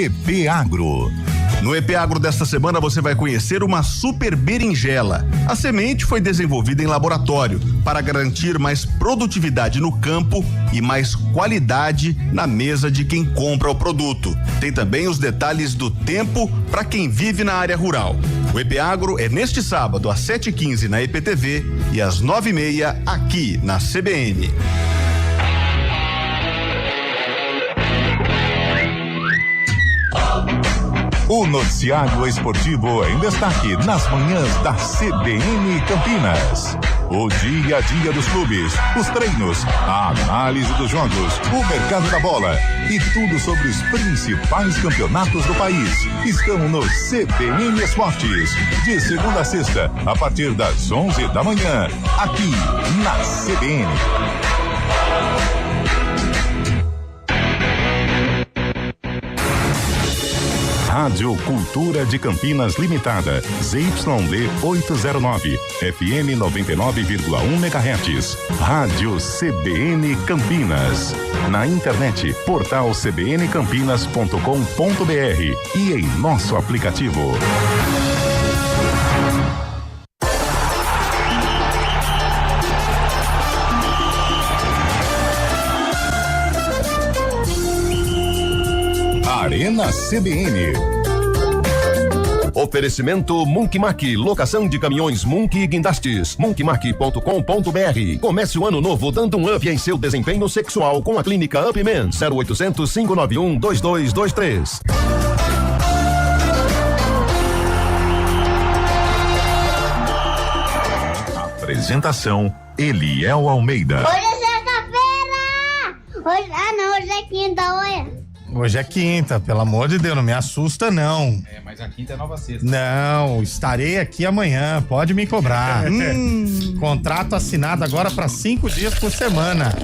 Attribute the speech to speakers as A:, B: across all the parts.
A: EP Agro. No EP Agro desta semana você vai conhecer uma super berinjela. A semente foi desenvolvida em laboratório para garantir mais produtividade no campo e mais qualidade na mesa de quem compra o produto. Tem também os detalhes do tempo para quem vive na área rural. O EP Agro é neste sábado às 7h15 na EPTV e às 9h30 aqui na CBN.
B: O noticiário esportivo em destaque nas manhãs da CBN Campinas. O dia a dia dos clubes, os treinos, a análise dos jogos, o mercado da bola e tudo sobre os principais campeonatos do país estão no CBN Esportes, de segunda a sexta, a partir das 11 da manhã, aqui na CBN. Rádio Cultura de Campinas Limitada, ZYD 809, FM 99,1 MHz. Rádio CBN Campinas. Na internet, portal cbncampinas.com.br e em nosso aplicativo. Arena CBN.
C: Oferecimento Monkey locação de caminhões Monkey e guindastes. monkeymac.com.br. Comece o ano novo dando um up em seu desempenho sexual com a clínica Upman. 0800 591 2223.
B: Apresentação: Eliel Almeida.
D: Hoje é sexta-feira! Hoje é quinta, olha.
E: Hoje é quinta, pelo amor de Deus, não me assusta não.
F: Mas a quinta é nova sexta.
E: Não, estarei aqui amanhã, pode me cobrar. Contrato assinado agora para 5 dias por semana.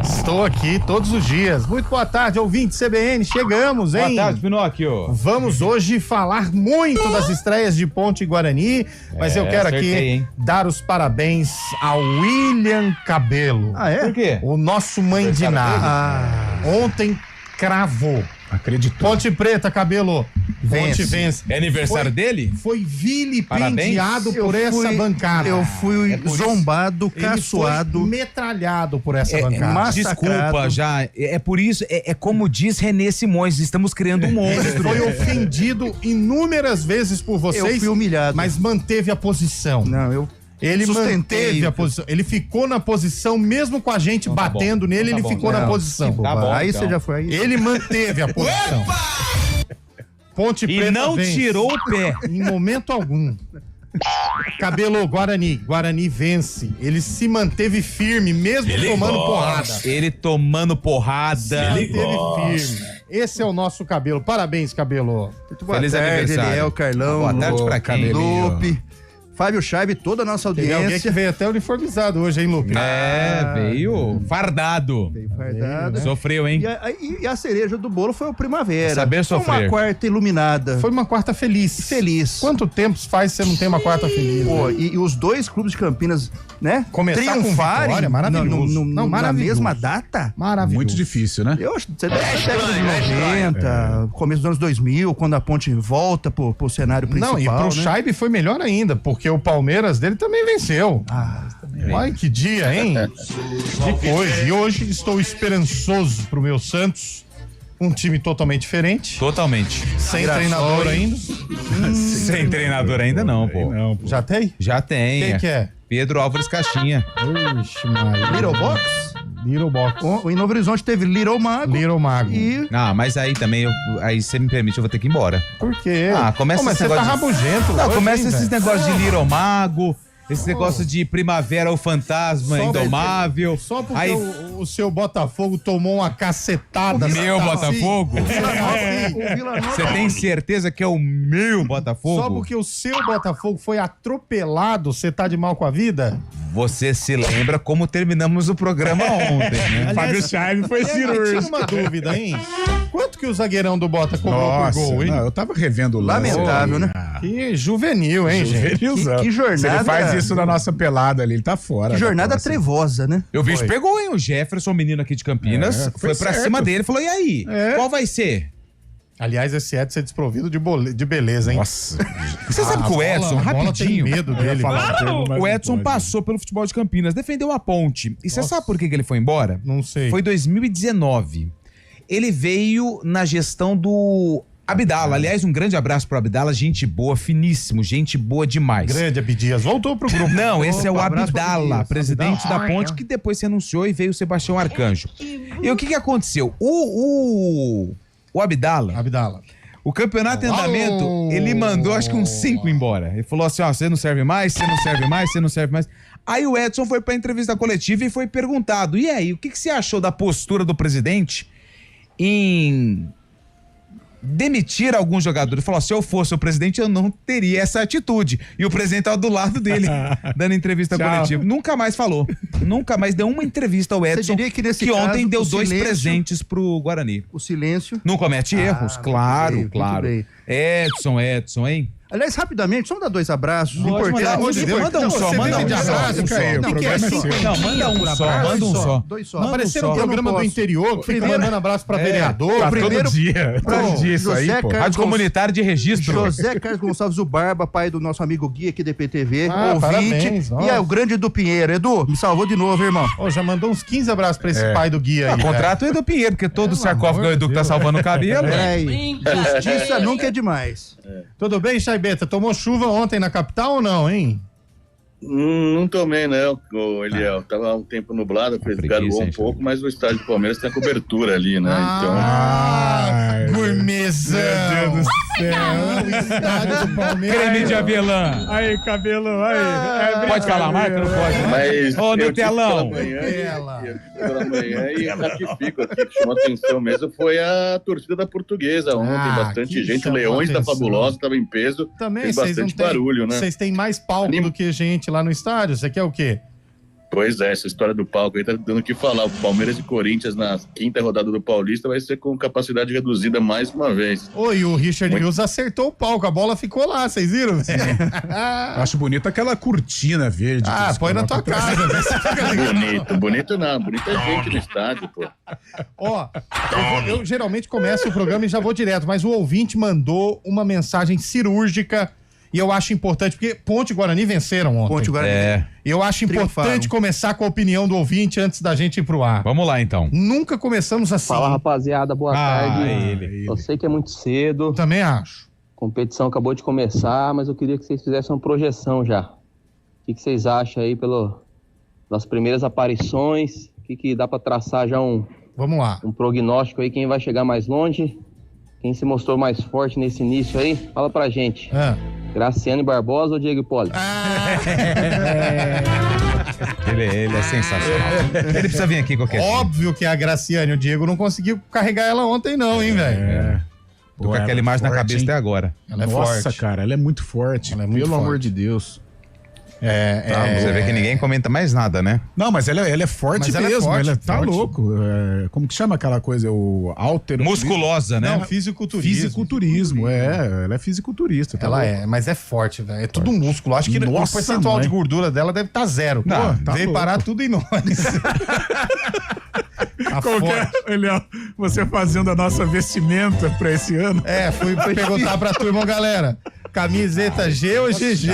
E: Estou aqui todos os dias. Muito boa tarde, ouvinte CBN, chegamos, hein?
F: Boa tarde, Pinóquio.
E: Vamos hoje falar muito das estreias de Ponte e Guarani, mas eu quero aqui dar os parabéns ao William Cabelo.
F: Ah, é? Por quê?
E: O nosso mãe de nada. Ontem cravou.
F: Acreditou.
E: Ponte Preta, Cabelo. Ponte vence.
F: É aniversário dele?
E: Foi vilipendiado por essa bancada.
G: Eu fui zombado, caçoado.
E: Foi metralhado por essa bancada.
F: Desculpa, já. É por isso, é como diz René Simões, estamos criando um monstro.
E: Foi ofendido inúmeras vezes por vocês.
G: Eu fui humilhado.
E: Mas manteve a posição.
G: Não,
E: Ele manteve a posição. Ele ficou na posição, mesmo com a gente batendo nele, ele ficou na posição.
G: Tá bom, aí você já foi aí.
E: Ele manteve a posição. Ponte Preta
F: e não
E: vence.
F: Tirou o pé.
E: Em momento algum. Cabelo, Guarani vence. Ele se manteve firme, mesmo tomando porrada.
F: Ele tomando porrada.
E: Ele manteve firme. Esse é o nosso Cabelo. Parabéns, Cabelo.
G: Muito boa
F: Feliz
G: tarde,
F: aniversário.
G: Eliel, Carlão.
F: Boa tarde pra quem?
G: Lupe, Fábio Chaibe, toda a nossa
E: Tem alguém
G: audiência.
E: que veio até uniformizado hoje, hein, Lupe?
F: Veio fardado.
G: Veio fardado.
F: Sofreu, hein?
G: E a cereja do bolo foi o Primavera.
F: Saber
G: Foi
F: sofrer.
G: uma quarta iluminada.
E: Foi uma quarta feliz.
G: Feliz.
E: Quanto tempo faz você não tem uma quarta feliz?
G: Pô,
E: né?
G: e os dois clubes de Campinas, né?
E: Começar com
G: triunfarem
E: vitória, maravilhoso.
G: na
E: maravilhoso.
G: mesma data.
E: Maravilhoso.
H: Muito difícil, né?
G: Eu acho que você deve ser década de 90, começo dos anos 2000, quando a Ponte volta pro cenário principal.
E: Não, e pro
G: né?
E: Chaibe foi melhor ainda, porque o Palmeiras dele também venceu. Olha que dia, hein? Que coisa. E hoje estou esperançoso pro meu Santos. Um time totalmente diferente.
F: Totalmente.
E: Sem treinador ainda.
F: Sem treinador ainda não, pô.
E: Já tem?
F: Já tem.
E: Quem que é?
F: Pedro Álvares Caixinha.
E: Ixi, Maria.
G: Little Box?
E: Little Box.
G: O em Novo Horizonte teve Little Mago.
E: Little Mago.
G: E
F: Ah, mas aí também, aí você me permite, eu vou ter que ir embora.
E: Por quê?
F: Começa
E: mas
F: esse
E: você tá
F: negócio
E: rabugento.
F: Não,
E: hoje,
F: começa
E: hein,
F: esses
E: velho?
F: negócios de Little Mago, esse negócio de Primavera, o Fantasma
E: Só
F: Indomável.
E: Só porque
F: Aí,
E: o seu Botafogo tomou uma cacetada.
F: meu
E: assim,
F: Botafogo?
G: o Vila Nova.
F: Você tem certeza que é o meu Botafogo?
E: Só porque o seu Botafogo foi atropelado, você tá de mal com a vida?
F: Você se lembra como terminamos o programa ontem, né?
E: Fábio
H: Chaibe foi
E: Eu tinha uma dúvida, hein? Quanto que o zagueirão do Bota cobrou por gol, hein?
H: Não, eu tava revendo o lance.
G: Lamentável, né?
E: Que juvenil, hein, gente?
H: Juvenilzão.
G: Que jornada.
H: Se ele faz isso na nossa pelada ali, ele tá fora.
G: Que jornada
H: da próxima.
G: trevosa, né?
F: Eu vi, pegou, hein? O Jefferson, menino aqui de Campinas,
H: É,
F: foi pra
H: certo.
F: cima dele e falou: e aí?
H: É.
F: Qual vai ser?
E: Aliás, esse Edson é desprovido de beleza, hein?
H: Nossa.
F: Você sabe que o Edson, rapidinho,
E: tem medo dele.
F: o Edson passou pelo futebol de Campinas, defendeu a Ponte. E você sabe por que ele foi embora?
E: Não sei.
F: Foi 2019. Ele veio na gestão do Abdala. Aliás, um grande abraço pro Abdala, gente boa, finíssimo, gente boa demais.
E: Grande Abdias, voltou pro grupo.
F: Não, esse é o
G: abraço pro
F: Abdala,
G: Abdias.
F: presidente da Ponte, que depois se anunciou e veio o Sebastião Arcanjo. E o que aconteceu? O Abdala, o campeonato em andamento, ele mandou acho que uns 5 embora. Ele falou assim, ó, você não serve mais, você não serve mais, você não serve mais. Aí o Edson foi pra entrevista coletiva e foi perguntado, e aí, o que você achou da postura do presidente em demitir alguns jogadores? Ele falou, se eu fosse o presidente, eu não teria essa atitude. E o presidente tava do lado dele, dando entrevista coletiva. Nunca mais falou. Nunca mais deu uma entrevista ao Edson,
G: diria que nesse
F: ontem
G: caso,
F: deu
G: o
F: 2
G: silêncio-
F: presentes pro Guarani.
G: O silêncio.
F: Não comete erros? Claro,
G: muito
F: claro.
G: bem.
F: Edson, hein?
G: Aliás, rapidamente, só vamos dar 2 abraços.
F: Pode mandar, manda um só, manda um só.
E: Não, que é assim,
F: Não, manda um só, manda um só.
G: 2 só.
F: Manda
E: Aparecer no
F: só.
E: programa do interior, fica mandando abraço pra vereador.
H: Tá
G: primeiro-
H: todo dia isso aí,
G: José
H: pô.
G: Carlos
F: Rádio Comunitário de Registro.
G: José Carlos Gonçalves, o Barba, pai do nosso amigo Gui aqui da EPTV, ouvinte.
E: parabéns, nossa.
G: E é o grande do Pinheiro. Edu, me salvou de novo, irmão.
E: Ó, já mandou uns 15 abraços pra esse pai do guia aí.
F: Contrato é do Pinheiro, porque todo sarcófago é o Edu que tá salvando o cabelo.
G: Peraí. Justiça nunca é demais.
E: Tudo bem, Chaibeta? Tomou chuva ontem na capital ou não, hein?
I: Não tomei, não, Eliel. Tava um tempo nublado, garoou um pouco, mas o estádio do Palmeiras tem a cobertura ali, né?
E: Gourmetzão. Meu Deus do céu. O estádio do Palmeiras.
F: Creme de avelã.
H: Aí, cabelo, aí.
F: Pode falar mais que não pode?
I: Mas
F: Ô, Nutelão.
I: Pela manhã e ratifico aqui, que chamou atenção mesmo foi a torcida da Portuguesa ontem, bastante
E: que
I: gente,
E: chamou
I: Leões da
E: atenção.
I: Fabulosa, estava em peso,
E: Também
I: fez
E: vocês não
I: bastante
E: têm
I: barulho, né?
E: Vocês têm mais palco do que gente lá no estádio. Você quer o quê?
I: Pois é, essa história do palco aí tá dando o que falar. O Palmeiras e Corinthians na 5ª rodada do Paulista vai ser com capacidade reduzida mais uma vez.
E: Oi, o Richard Mills acertou o palco, a bola ficou lá, vocês viram?
H: Eu acho bonito aquela cortina verde.
E: Ah, põe na tua casa. Né? Você fica legal.
I: Bonito não, bonito é gente no estádio, pô.
E: Ó, eu geralmente começo o programa e já vou direto, mas o ouvinte mandou uma mensagem cirúrgica e eu acho importante, porque Ponte e Guarani venceram ontem.
G: Ponte Guarani.
E: Eu acho importante começar com a opinião do ouvinte antes da gente ir pro ar.
F: Vamos lá, então.
E: Nunca começamos assim.
J: Fala, rapaziada, boa tarde.
F: Ele.
J: Eu sei que é muito cedo,
E: Também acho.
J: a competição acabou de começar, mas eu queria que vocês fizessem uma projeção já. O que vocês acham aí pelas primeiras aparições? O que dá pra traçar já
E: Vamos lá.
J: um prognóstico aí? Quem vai chegar mais longe? Quem se mostrou mais forte nesse início aí? Fala pra gente. Graciane Barbosa ou Diego Hipólito?
F: Ele é sensacional. Ele precisa vir aqui qualquer dia.
E: Óbvio que é a Graciane, o Diego não conseguiu carregar ela ontem não, hein, velho?
F: Tô com aquela imagem na cabeça até agora.
E: Ela é
H: Nossa,
E: forte.
H: cara, ela é muito forte.
E: Ela é muito
H: Pelo
E: forte.
H: amor de Deus.
F: Você vê que ninguém comenta mais nada, né?
H: Não, mas ela é forte
E: Mas ela é
H: mesmo.
E: forte,
H: ela tá
E: forte.
H: louco. Como que chama aquela coisa? O altero...
F: Musculosa, né?
E: Não, fisiculturismo.
H: Fisiculturismo, ela é fisiculturista. Tá
E: Ela
H: louco.
E: é, mas é forte, velho. É tudo músculo. Acho que o
H: Nossa,
E: percentual
H: mãe.
E: de gordura dela deve estar 0.
H: Não,
E: Pô,
H: tá
E: veio
H: louco.
E: parar tudo em nós. A
H: Qualquer,
E: forte.
H: Eliel, você fazendo a nossa vestimenta pra esse ano.
E: Fui perguntar pra turma, galera, camiseta G ou GG?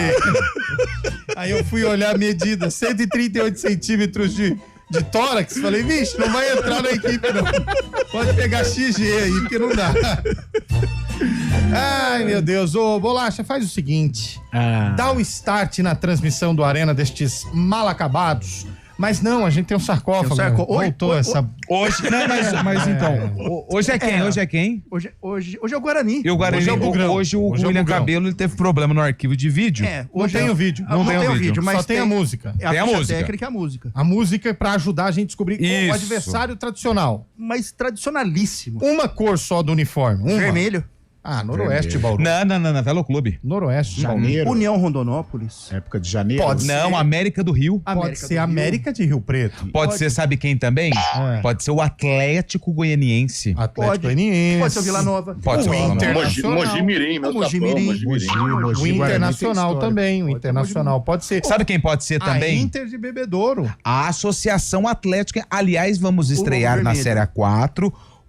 E: Aí eu fui olhar a medida, 138 centímetros de tórax. Falei, vixe, não vai entrar na equipe, não. Pode pegar XG aí, porque não dá. Ai, meu Deus. Ô, Bolacha, faz o seguinte. Dá o start na transmissão do Arena destes mal acabados. Mas não, a gente tem um sarcófago. Voltou essa...
F: Hoje, não, mas então, hoje é quem? Hoje é quem?
G: Hoje é o Guarani.
F: E o Guarani,
E: Hoje é o Bugrão.
F: hoje o
E: Hoje é o
F: William
E: Bugrão.
F: Cabelo ele teve problema no arquivo de vídeo.
E: Não tem o vídeo.
G: Não tem o vídeo, mas
E: só tem a música.
G: A
F: Tem a
G: ficha
F: música.
G: técnica e a música.
E: A música é pra ajudar a gente a descobrir
F: Isso.
E: o adversário tradicional.
G: Mas tradicionalíssimo.
E: Uma cor só do uniforme. Uma.
G: Vermelho.
E: Ah, Noroeste, Bauru.
F: Não, Velo Clube.
E: Noroeste,
H: Janeiro.
G: União Rondonópolis.
H: Época de janeiro.
E: Pode ser.
F: Não, América do Rio.
E: Pode ser América de Rio Preto.
F: Pode ser, sabe quem também? Pode ser o Atlético Goianiense.
E: Atlético Goianiense.
G: Pode ser o Vila Nova.
F: Pode ser o Vila Nova.
E: Internacional.
I: Mojimirim, meu
G: Mogi
I: sapão,
G: Mirim.
I: Mojimirim.
E: O Internacional também. O Internacional pode ser.
F: Sabe quem pode ser
E: A
F: também?
E: Inter de Bebedouro.
F: A Associação Atlética. Aliás, vamos estrear na
G: Vermelho.
F: Série A4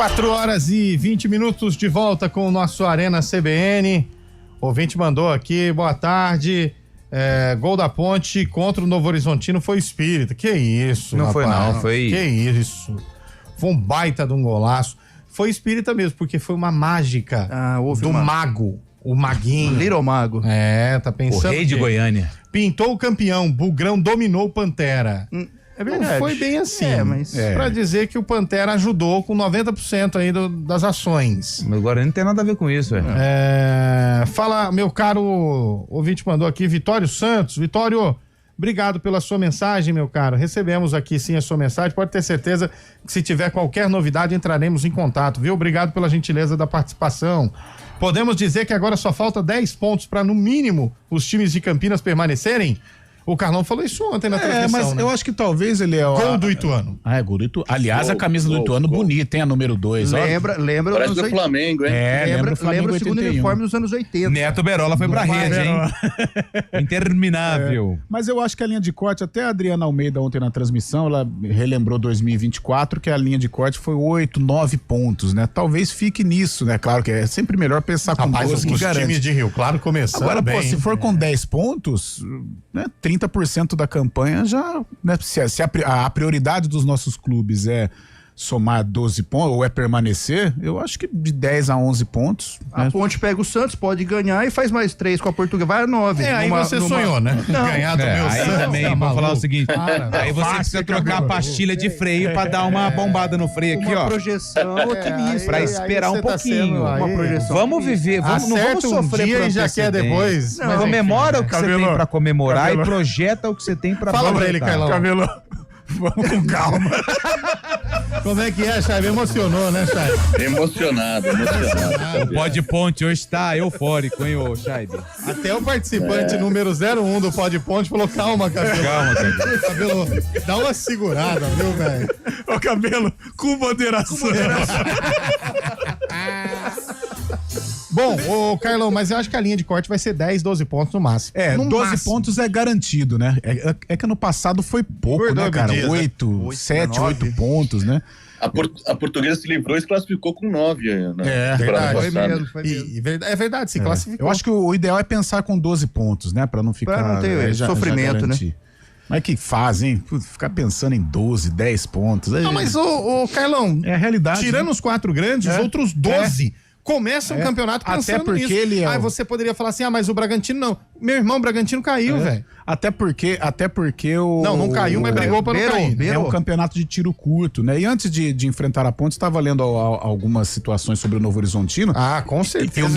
E: 4h20 de volta com o nosso Arena CBN. O ouvinte mandou aqui, boa tarde. Gol da Ponte contra o Novo Horizontino foi Espírita. Que isso,
F: não
E: rapaz.
F: foi não, foi...
E: Que isso. Foi um baita de um golaço. Foi Espírita mesmo, porque foi uma mágica do mago. O Maguinho.
G: Little Mago.
E: Tá pensando.
F: O rei de Goiânia. Pintou
E: o campeão, Bugrão dominou o Pantera.
G: É verdade.
E: Não foi bem assim.
G: Mas...
E: Pra dizer que o Pantera ajudou com 90% aí das ações.
F: Mas agora não tem nada a ver com isso, velho.
E: Fala, meu caro ouvinte mandou aqui, Vitório Santos. Vitório, obrigado pela sua mensagem, meu caro. Recebemos aqui sim a sua mensagem. Pode ter certeza que se tiver qualquer novidade entraremos em contato, viu? Obrigado pela gentileza da participação. Podemos dizer que agora só falta 10 pontos para, no mínimo, os times de Campinas permanecerem? O Carlão falou isso ontem na transmissão,
H: mas
E: né?
H: eu acho que talvez ele é
E: Gol do Ituano.
H: Gol do Ituano. Aliás, a camisa do Ituano bonita, hein? A número 2.
G: Lembra
I: Parece do Flamengo, hein?
H: Lembra o Flamengo.
G: Lembra o segundo uniforme dos anos 80.
F: Neto Berola foi pra rede, hein? Interminável.
H: Mas eu acho que a linha de corte, até a Adriana Almeida ontem na transmissão, ela relembrou 2024, que a linha de corte foi 8, 9 pontos, né? Talvez fique nisso, né? Claro que é sempre melhor pensar com 12 que garante.
E: Os times de Rio Claro começaram
H: agora,
E: bem.
H: Pô, se for com 10 pontos, né? 30% da campanha já, né? Se a prioridade dos nossos clubes é somar 12 pontos ou é permanecer, eu acho que de 10 a 11 pontos.
G: A Ponte pega o Santos, pode ganhar e faz mais 3 com a Portuguesa, vai a 9.
E: Aí você sonhou, né?
G: Ganhar
E: do meu
F: aí
E: Santos.
F: também, vou falar o seguinte, aí você precisa trocar a pastilha de freio pra dar uma bombada no freio aqui, ó.
G: Uma projeção otimista.
F: Pra esperar um pouquinho.
G: Uma projeção
F: vamos viver, não vamos sofrer
E: dia
F: por
E: e já quer depois.
F: Não, comemora o que você tem pra comemorar e projeta o que você tem pra
E: Fala pra ele, Carlão.
H: Cabelo, vamos com calma.
E: Como é que é, Chaibe? Emocionou, né, Chaibe?
I: Emocionado.
F: O Pod Ponte hoje tá eufórico, hein, ô Chaibe?
E: Até o participante número 01 do Pod Ponte falou, calma, Cabelo.
F: Calma, Cabelo.
E: Cabelo, dá uma segurada, viu, velho?
H: Ô, Cabelo, com moderação.
E: Bom, ô Carlão, mas eu acho que a linha de corte vai ser 10, 12 pontos no máximo.
H: No 12
E: máximo.
H: pontos é garantido, né? É que ano passado foi pouco,
E: Por
H: né, cara?
E: dias,
H: 8, 7, 8 pontos, né?
I: A Portuguesa se livrou e se classificou com 9.
E: É verdade. É verdade, se classificou.
H: Eu acho que o ideal é pensar com 12 pontos, né? Pra não ficar...
G: Pra não ter sofrimento, né?
H: Mas que fazem, hein? Ficar pensando em 12, 10 pontos.
E: Não, mas ô Carlão,
H: é a realidade.
E: Tirando os 4 grandes, outros 12... Começa o campeonato pensando
H: até porque
E: nisso.
H: ele é
E: você poderia falar assim, mas o Bragantino não. Meu irmão, o Bragantino caiu, velho.
H: Até porque o...
E: Não caiu, mas brigou para não cair.
H: É um campeonato de tiro curto, né? E antes de enfrentar a Ponte, estava lendo algumas situações sobre o Novo Horizontino.
E: Com certeza,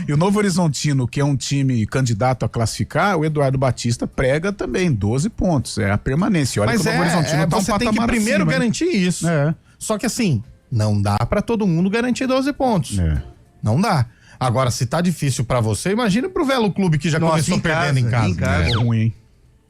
H: E o Novo Horizontino, que é um time candidato a classificar, o Eduardo Batista prega também 12 pontos. É a permanência. Olha, mas que o Novo Horizontino tá um
E: você tem que primeiro garantir isso. Só que assim... Não dá pra todo mundo garantir 12 pontos. Não dá. Agora, se tá difícil pra você, imagina pro Velo Clube que já começou perdendo em casa.
H: É ruim, hein?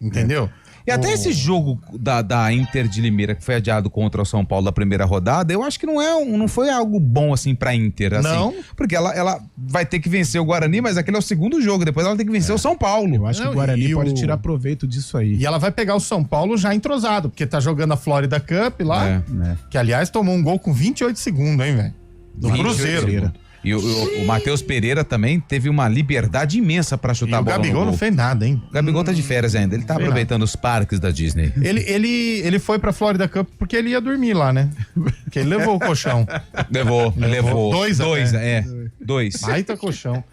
E: Entendeu?
F: E até esse jogo da Inter de Limeira, que foi adiado contra o São Paulo da primeira rodada, eu acho que não foi algo bom, assim, pra Inter, assim.
E: Não.
F: Porque ela vai ter que vencer o Guarani, mas aquele é o segundo jogo, depois ela tem que vencer o São Paulo.
H: Eu acho que o Guarani pode tirar proveito disso aí.
E: E ela vai pegar o São Paulo já entrosado, porque tá jogando a Florida Cup lá, que aliás tomou um gol com 28 segundos, hein, velho? Do Cruzeiro.
F: E o Matheus Pereira também teve uma liberdade imensa pra chutar a bola.
E: O Gabigol não fez nada, hein?
F: O Gabigol tá de férias ainda, ele tá aproveitando os parques da Disney.
E: Ele foi pra Florida Cup porque ele ia dormir lá, né? Porque ele levou o colchão.
F: Levou.
E: Dois. Baita colchão.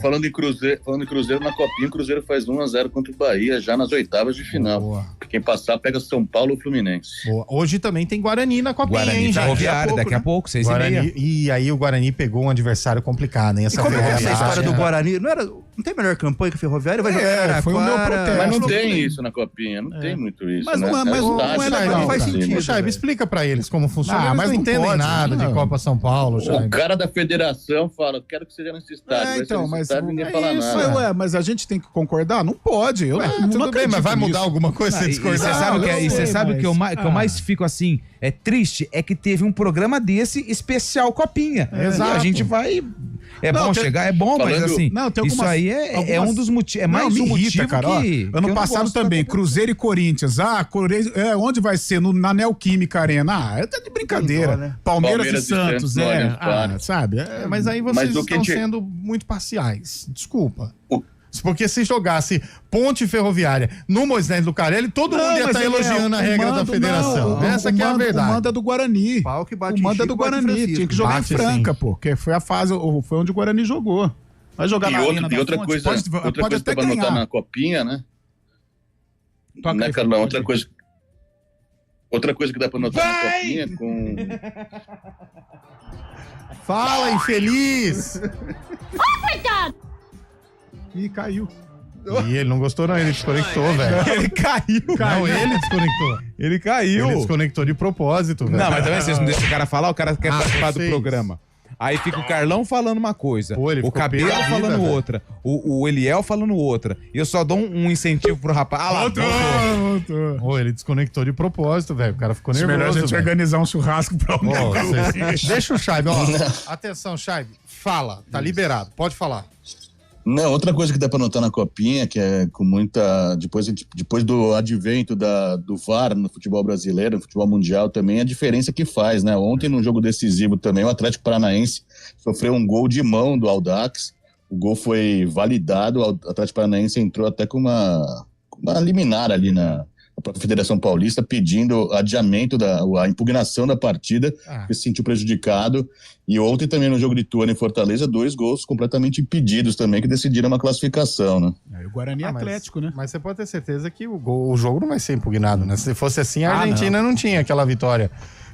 I: Falando em Cruzeiro na Copinha, o Cruzeiro faz 1-0 contra o Bahia já nas oitavas de final.
E: Boa.
I: Quem passar pega São Paulo ou Fluminense.
E: Boa. Hoje também tem Guarani na Copinha,
F: hein, gente? Daqui a pouco, 6h30.
E: E aí o Guarani pegou um adversário complicado, hein?
G: Como é essa história do Guarani? Não tem melhor campanha que a Ferroviária? Vai jogar
H: foi o meu protesto.
I: Mas não tem isso na Copinha, não tem muito isso.
H: Mas não é legal.
E: Não faz sentido. Chaibe, explica pra eles como funciona. Mas não entendem nada de Copa São Paulo, Chaibe.
I: O cara da federação fala, quero que seja nesse estádio.
H: Mas
I: ninguém fala nada.
H: Mas a gente tem que concordar? Não pode.
E: Tudo bem, mas vai mudar alguma coisa se discordar?
F: E você sabe o que eu mais fico assim, triste, é que teve um programa desse especial Copinha.
E: Exato.
F: E a gente vai É bom chegar, é bom, mas assim, isso aí é um dos motivos, é mais um motivo,
H: cara. Ano passado também, Cruzeiro e Corinthians. Onde vai ser? Na Neoquímica Arena. Tá de brincadeira. Né? Palmeiras e Santos, sabe?
E: Mas aí vocês estão sendo muito parciais. Desculpa. Porque se jogasse Ponte Ferroviária no Moisés Lucarelli, todo mundo ia estar elogiando a regra da federação. Essa que é a verdade.
H: O manda do Guarani.
G: Pau que bate
H: o manda do Guarani. Tinha que jogar em Franca, pô. Que foi a fase, foi onde o Guarani jogou. Vai jogar na Arena da
I: outra
H: Fonte.
I: Coisa,
H: pode até
I: pra
H: ganhar.
I: anotar na copinha, né?
H: Toca
I: Carlão? Outra coisa que dá pra anotar na copinha com...
E: Fala, infeliz!
D: Coitado!
H: Ih, caiu.
E: E ele não gostou, não. Ele desconectou, velho.
F: Ele caiu.
E: Não, ele desconectou.
F: Ele caiu.
E: Ele desconectou de propósito, velho.
F: Não, mas também vocês não deixam o cara falar, o cara quer participar do programa. Aí fica o Carlão falando uma coisa, o Cabelo falando outra, o Eliel falando outra. E eu só dou um incentivo pro rapaz.
E: Voltou. Ele desconectou de propósito, velho. O cara ficou nervoso.
H: Melhor a gente organizar um churrasco pra alguém.
E: Deixa o Chaibe, atenção, Chaibe. Fala, tá liberado. Pode falar.
I: Não, outra coisa que dá para notar na copinha, que é com muita... Depois do advento do VAR no futebol brasileiro, no futebol mundial também, a diferença que faz, né? Ontem, num jogo decisivo também, o Atlético Paranaense sofreu um gol de mão do Audax. O gol foi validado, o Atlético Paranaense entrou até com uma liminar ali na própria Federação Paulista, pedindo adiamento, a impugnação da partida, que se sentiu prejudicado. E ontem também no jogo de Tuano em Fortaleza, 2 gols completamente impedidos também, que decidiram uma classificação, né?
H: O Guarani
E: Atlético, né? Mas você pode ter certeza que o jogo não vai ser impugnado, né? Se fosse assim, a Argentina não tinha aquela vitória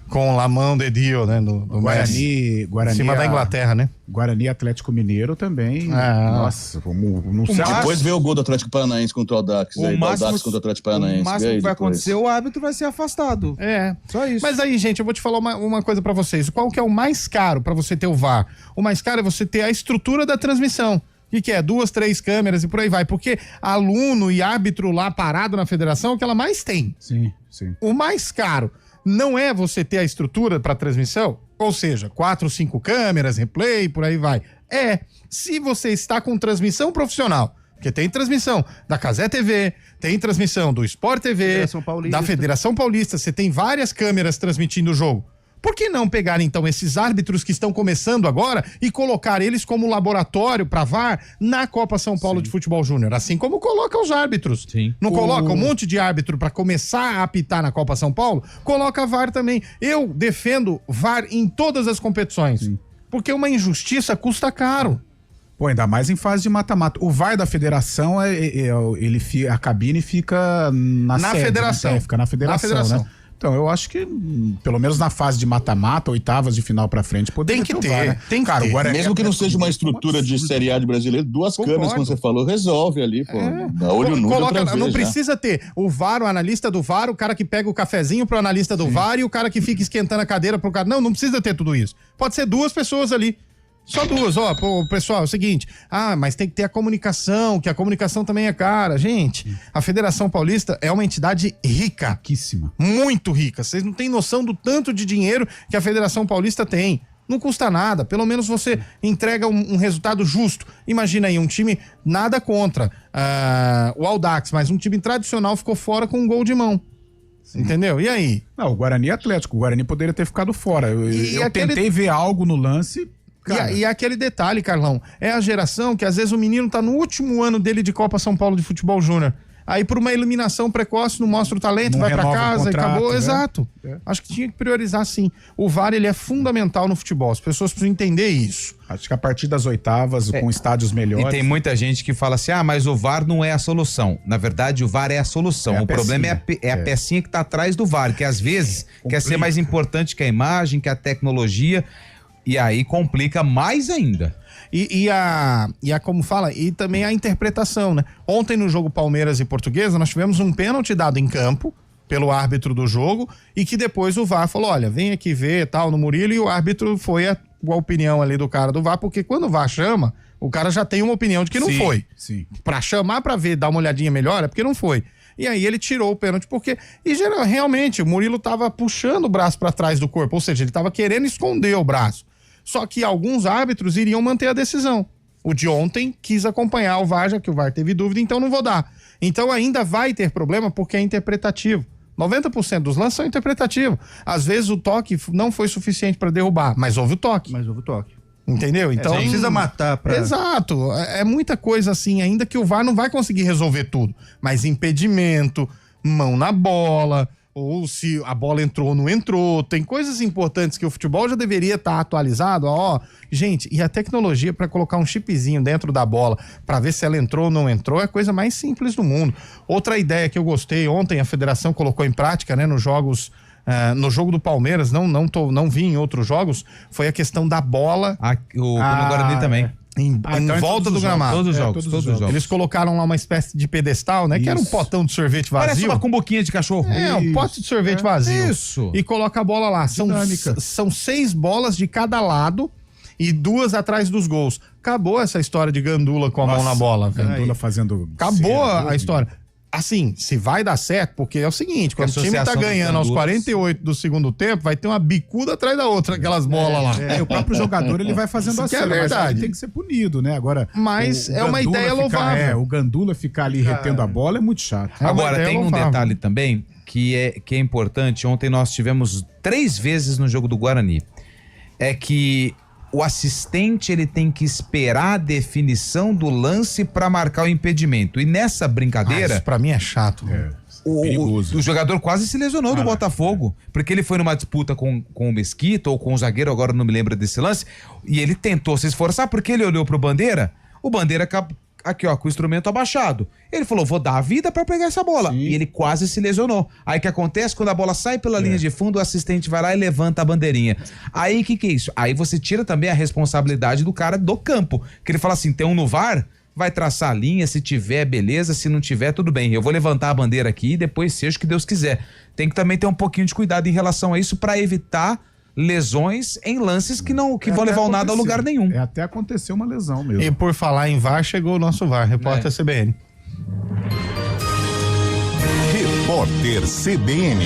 E: com La Mão de Dio, né? Do
H: Guarani
E: em cima da Inglaterra, né?
H: Guarani Atlético Mineiro também. Nossa, não sei.
I: Depois veio o gol do Atlético Paranaense contra o Audax. O Audax contra o Atlético Paranaense.
F: O máximo que vai acontecer, o árbitro vai ser afastado.
E: Só isso. Mas aí, gente, eu vou te falar uma coisa pra vocês. Qual que é o mais caro pra você ter o VAR? O mais caro é você ter a estrutura da transmissão. O que é? 2, 3 câmeras e por aí vai. Porque aluno e árbitro lá parado na federação é o que ela mais tem.
H: Sim.
E: O mais caro não é você ter a estrutura para transmissão, ou seja, 4, 5 câmeras, replay, por aí vai. Se você está com transmissão profissional, porque tem transmissão da Cazé TV, tem transmissão do Sport TV, da Federação Paulista, você tem várias câmeras transmitindo o jogo. Por que não pegar, então, esses árbitros que estão começando agora e colocar eles como laboratório para VAR na Copa São Paulo de Futebol Júnior? Assim como coloca os árbitros. Não coloca um monte de árbitro para começar a apitar na Copa São Paulo? Coloca VAR também. Eu defendo VAR em todas as competições. Porque uma injustiça custa caro.
H: Pô, ainda mais em fase de mata-mata. O VAR da federação, a cabine fica na sede,
E: federação.
H: Né? Fica na federação, né? Então, eu acho que, pelo menos na fase de mata-mata, oitavas de final pra frente, poderia
E: ter VAR, né?
H: Tem que ter.
I: O Guarani, mesmo que não seja uma estrutura de Série A de brasileiro, 2 câmeras, como você falou, resolve ali, pô. Dá olho nu,
E: não precisa ter o VAR, o analista do VAR, o cara que pega o cafezinho pro analista do VAR e o cara que fica esquentando a cadeira pro cara. Não precisa ter tudo isso. Pode ser 2 pessoas ali. Só 2, pessoal, é o seguinte, mas tem que ter a comunicação, que a comunicação também é cara. Gente, a Federação Paulista é uma entidade
H: riquíssima.
E: Muito rica. Vocês não têm noção do tanto de dinheiro que a Federação Paulista tem. Não custa nada, pelo menos você entrega um resultado justo. Imagina aí, um time, nada contra o Audax, mas um time tradicional ficou fora com um gol de mão. Entendeu? E aí?
H: Não, o Guarani é Atlético, o Guarani poderia ter ficado fora. Eu tentei ver algo no lance...
E: E aquele detalhe, Carlão, é a geração que às vezes o menino tá no último ano dele de Copa São Paulo de Futebol Júnior. Aí por uma eliminação precoce não mostra o talento, não vai pra casa e acabou. Né? Exato. Acho que tinha que priorizar sim. O VAR, ele é fundamental no futebol. As pessoas precisam entender isso.
H: Acho que a partir das oitavas, com estádios melhores...
F: E tem muita gente que fala assim, mas o VAR não é a solução. Na verdade, o VAR é a solução. O problema é a pecinha que tá atrás do VAR, que às vezes quer ser mais importante que a imagem, que a tecnologia... E aí complica mais ainda.
E: E como fala, e também a interpretação, né? Ontem no jogo Palmeiras e Portuguesa, nós tivemos um pênalti dado em campo pelo árbitro do jogo e que depois o VAR falou, olha, vem aqui ver tal no Murilo, e o árbitro foi a opinião ali do cara do VAR, porque quando o VAR chama, o cara já tem uma opinião de que não foi.
H: Sim.
E: Pra chamar pra ver, dar uma olhadinha melhor, é porque não foi. E aí ele tirou o pênalti, porque... E realmente, o Murilo tava puxando o braço pra trás do corpo, ou seja, ele tava querendo esconder o braço. Só que alguns árbitros iriam manter a decisão. O de ontem quis acompanhar o VAR, já que o VAR teve dúvida, então não vou dar. Então ainda vai ter problema porque é interpretativo. 90% dos lances são interpretativos. Às vezes o toque não foi suficiente para derrubar, mas houve o toque. Entendeu? Então
G: não precisa matar pra...
E: Exato. É muita coisa assim, ainda que o VAR não vai conseguir resolver tudo. Mas impedimento, mão na bola, ou se a bola entrou ou não entrou, tem coisas importantes que o futebol já deveria estar atualizado. Ó, gente, e a tecnologia para colocar um chipzinho dentro da bola para ver se ela entrou ou não entrou é a coisa mais simples do mundo. Outra ideia que eu gostei, ontem a federação colocou em prática, né, nos jogos, no jogo do Palmeiras, não vi em outros jogos, foi a questão da bola.
F: No Guarani também.
E: Em volta do gramado.
F: Todos os jogos.
E: Eles colocaram lá uma espécie de pedestal, né? Que era um potão de sorvete vazio.
F: Parece uma cumbuquinha de cachorro.
E: Um pote de sorvete vazio.
F: Isso.
E: E coloca a bola lá. São 6 bolas de cada lado e 2 atrás dos gols. Acabou essa história de gandula com a mão na bola.
H: Gandula fazendo...
E: Acabou a história. Assim, se vai dar certo, porque é o seguinte, quando o time tá ganhando aos 48 do segundo tempo, vai ter uma bicuda atrás da outra, aquelas bolas lá.
H: O próprio jogador, ele vai fazendo a cena, mas ele tem que ser punido, né? Agora,
E: mas é uma ideia louvável.
H: O Gandula ficar ali retendo a bola é muito chato.
F: Agora, tem um detalhe também que é importante. Ontem nós tivemos 3 vezes no jogo do Guarani. É que o assistente, ele tem que esperar a definição do lance para marcar o impedimento. E nessa brincadeira...
E: Isso pra mim é chato.
F: O jogador quase se lesionou do Botafogo, porque ele foi numa disputa com o Mesquita ou com o zagueiro, agora não me lembro desse lance, e ele tentou se esforçar porque ele olhou pro Bandeira, o Bandeira aqui ó, com o instrumento abaixado. Ele falou, vou dar a vida pra pegar essa bola. Sim. E ele quase se lesionou. Aí o que acontece? Quando a bola sai pela linha de fundo, o assistente vai lá e levanta a bandeirinha. Aí o que é isso? Aí você tira também a responsabilidade do cara do campo, que ele fala assim, tem um no VAR, vai traçar a linha, se tiver, beleza, se não tiver, tudo bem. Eu vou levantar a bandeira aqui e depois seja o que Deus quiser. Tem que também ter um pouquinho de cuidado em relação a isso pra evitar lesões em lances que vão levar o nada a lugar nenhum.
H: Até aconteceu uma lesão mesmo.
E: E por falar em VAR, chegou o nosso VAR, repórter CBN.
B: Repórter CBN.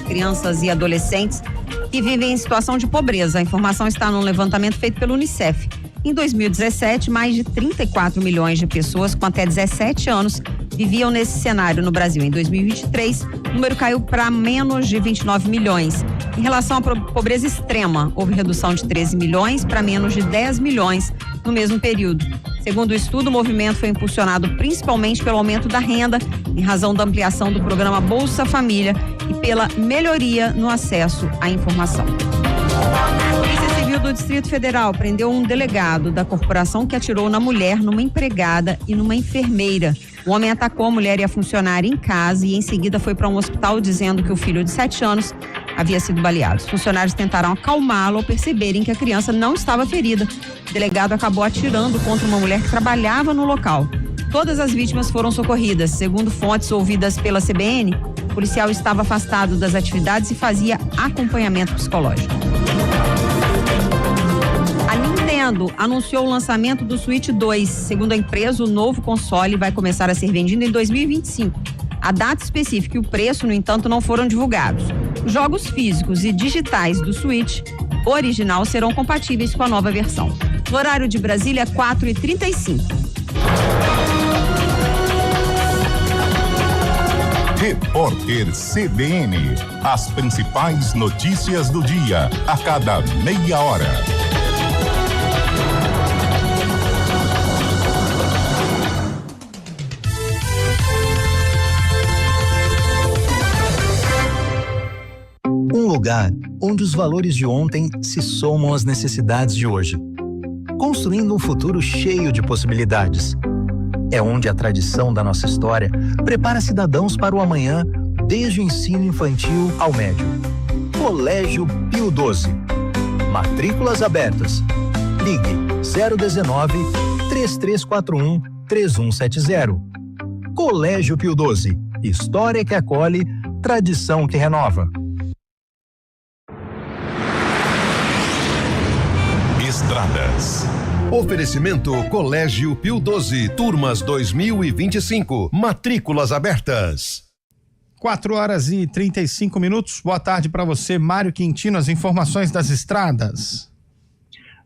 K: Crianças e adolescentes que vivem em situação de pobreza. A informação está num levantamento feito pelo Unicef. Em 2017, mais de 34 milhões de pessoas com até 17 anos viviam nesse cenário no Brasil. Em 2023, o número caiu para menos de 29 milhões. Em relação à pobreza extrema, houve redução de 13 milhões para menos de 10 milhões no mesmo período. Segundo o estudo, o movimento foi impulsionado principalmente pelo aumento da renda, em razão da ampliação do programa Bolsa Família e pela melhoria no acesso à informação. A Polícia Civil do Distrito Federal prendeu um delegado da corporação que atirou na mulher, numa empregada e numa enfermeira. O homem atacou a mulher e a funcionária em casa e em seguida foi para um hospital dizendo que o filho de 7 anos havia sido baleado. Os funcionários tentaram acalmá-lo ao perceberem que a criança não estava ferida. O delegado acabou atirando contra uma mulher que trabalhava no local. Todas as vítimas foram socorridas. Segundo fontes ouvidas pela CBN, o policial estava afastado das atividades e fazia acompanhamento psicológico. A Nintendo anunciou o lançamento do Switch 2. Segundo a empresa, o novo console vai começar a ser vendido em 2025. A data específica e o preço, no entanto, não foram divulgados. Os jogos físicos e digitais do Switch original serão compatíveis com a nova versão. No horário de Brasília, 4h35.
B: Repórter CBN. As principais notícias do dia, a cada meia hora.
L: Um lugar onde os valores de ontem se somam às necessidades de hoje, construindo um futuro cheio de possibilidades. É onde a tradição da nossa história prepara cidadãos para o amanhã, desde o ensino infantil ao médio. Colégio Pio XII. Matrículas abertas. Ligue 019-3341-3170. Colégio Pio XII. História que acolhe, tradição que renova.
B: Estradas.
C: Oferecimento Colégio Pio 12, turmas 2025, matrículas abertas.
E: 4h35. Boa tarde para você, Mário Quintino, as informações das estradas.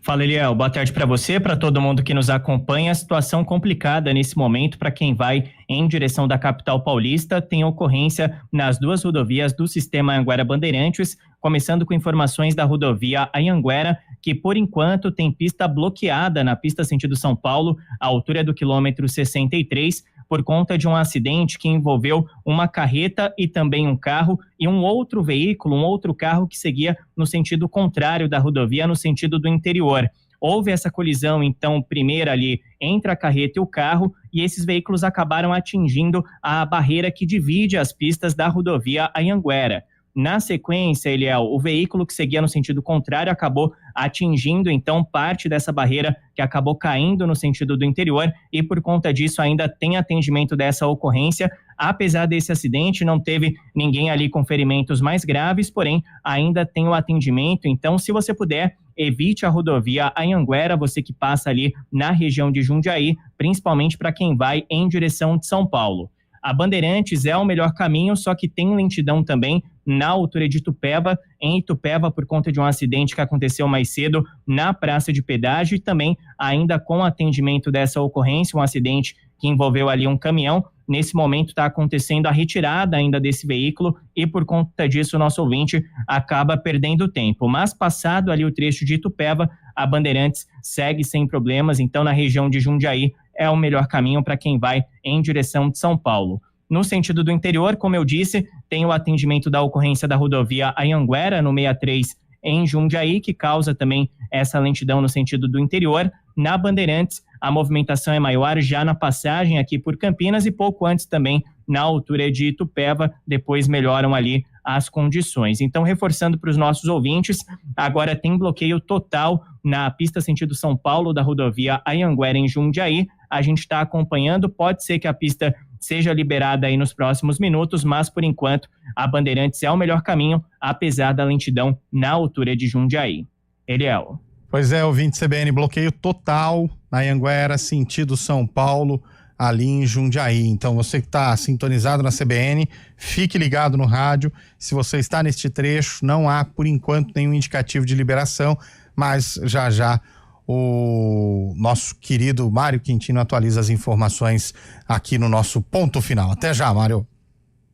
M: Fala, Eliel. Boa tarde para você, para todo mundo que nos acompanha. A situação complicada nesse momento para quem vai em direção da capital paulista. Tem ocorrência nas duas rodovias do sistema Anhanguera-Bandeirantes, começando com informações da rodovia Anhanguera, que por enquanto tem pista bloqueada na pista sentido São Paulo, à altura do quilômetro 63, por conta de um acidente que envolveu uma carreta e também um carro e um outro veículo, um outro carro que seguia no sentido contrário da rodovia, no sentido do interior. Houve essa colisão, então, primeira ali entre a carreta e o carro, e esses veículos acabaram atingindo a barreira que divide as pistas da rodovia Anhanguera. Na sequência, Eliel, o veículo que seguia no sentido contrário acabou atingindo, então, parte dessa barreira que acabou caindo no sentido do interior e, por conta disso, ainda tem atendimento dessa ocorrência. Apesar desse acidente, não teve ninguém ali com ferimentos mais graves, porém, ainda tem o atendimento. Então, se você puder, evite a rodovia Anhanguera, você que passa ali na região de Jundiaí, principalmente para quem vai em direção de São Paulo. A Bandeirantes é o melhor caminho, só que tem lentidão também na altura de Itupeva, em Itupeva, por conta de um acidente que aconteceu mais cedo na praça de pedágio e também ainda com atendimento dessa ocorrência, um acidente que envolveu ali um caminhão. Nesse momento está acontecendo a retirada ainda desse veículo e por conta disso o nosso ouvinte acaba perdendo tempo. Mas passado ali o trecho de Itupeva, a Bandeirantes segue sem problemas, então na região de Jundiaí é o melhor caminho para quem vai em direção de São Paulo. No sentido do interior, como eu disse, tem o atendimento da ocorrência da rodovia Anhanguera, no 63, em Jundiaí, que causa também essa lentidão no sentido do interior. Na Bandeirantes, a movimentação é maior já na passagem aqui por Campinas e pouco antes também na altura de Itupeva, depois melhoram ali as condições. Então, reforçando para os nossos ouvintes, agora tem bloqueio total na pista sentido São Paulo da rodovia Anhanguera em Jundiaí. A gente está acompanhando, pode ser que a pista seja liberada aí nos próximos minutos, mas por enquanto a Bandeirantes é o melhor caminho, apesar da lentidão na altura de Jundiaí. Eliel.
E: Pois é, ouvinte CBN, bloqueio total na Anhanguera, sentido São Paulo, ali em Jundiaí. Então você que está sintonizado na CBN, fique ligado no rádio. Se você está neste trecho, não há por enquanto nenhum indicativo de liberação, mas já o nosso querido Mário Quintino atualiza as informações aqui no nosso ponto final. Até já, Mário.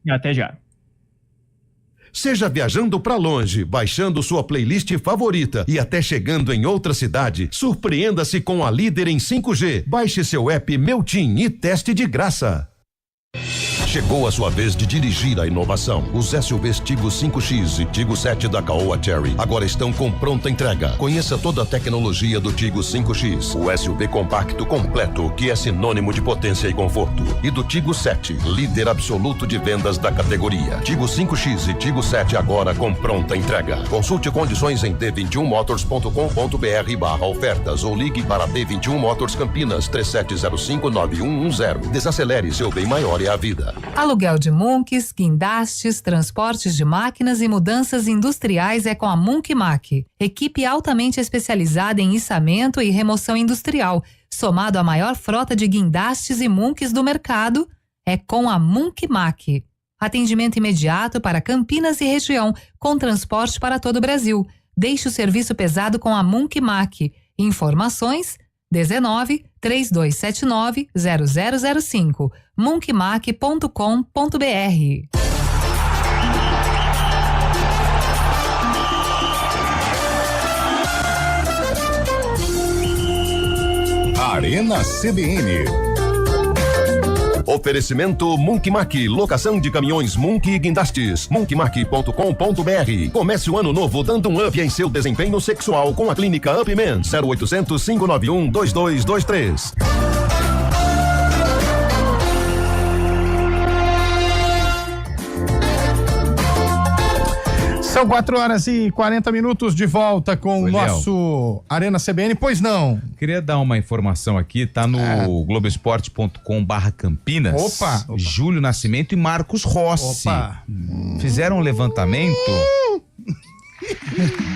M: Até já.
C: Seja viajando para longe, baixando sua playlist favorita e até chegando em outra cidade, surpreenda-se com a líder em 5G. Baixe seu app Meu TIM e teste de graça. Chegou a sua vez de dirigir a inovação. Os SUVs Tigo 5X e Tigo 7 da Caoa Chery agora estão com pronta entrega. Conheça toda a tecnologia do Tigo 5X, o SUV compacto completo que é sinônimo de potência e conforto. E do Tigo 7, líder absoluto de vendas da categoria. Tigo 5X e Tigo 7 agora com pronta entrega. Consulte condições em d21motors.com.br/ofertas ou ligue para D21 Motors Campinas 37059110. Desacelere, seu bem maior é a vida.
N: Aluguel de Munks, guindastes, transportes de máquinas e mudanças industriais é com a Munkmac. Equipe altamente especializada em içamento e remoção industrial, somado à maior frota de guindastes e munks do mercado, é com a Munkmac. Atendimento imediato para Campinas e região, com transporte para todo o Brasil. Deixe o serviço pesado com a Munkmac. Informações 19-3279-0005. munkmac.com.br.
B: Arena CBN.
C: Oferecimento Munkmac, locação de caminhões Munk e guindastes. munkmac.com.br. Comece o ano novo dando um up em seu desempenho sexual com a clínica Upman. 0800-591-2223.
E: São 4h40 de volta com o nosso Arena CBN, pois não?
F: Queria dar uma informação aqui, tá no Globoesporte.com/Campinas.
E: Opa!
F: Júlio Nascimento e Marcos Rossi.
E: Opa!
F: Fizeram um levantamento.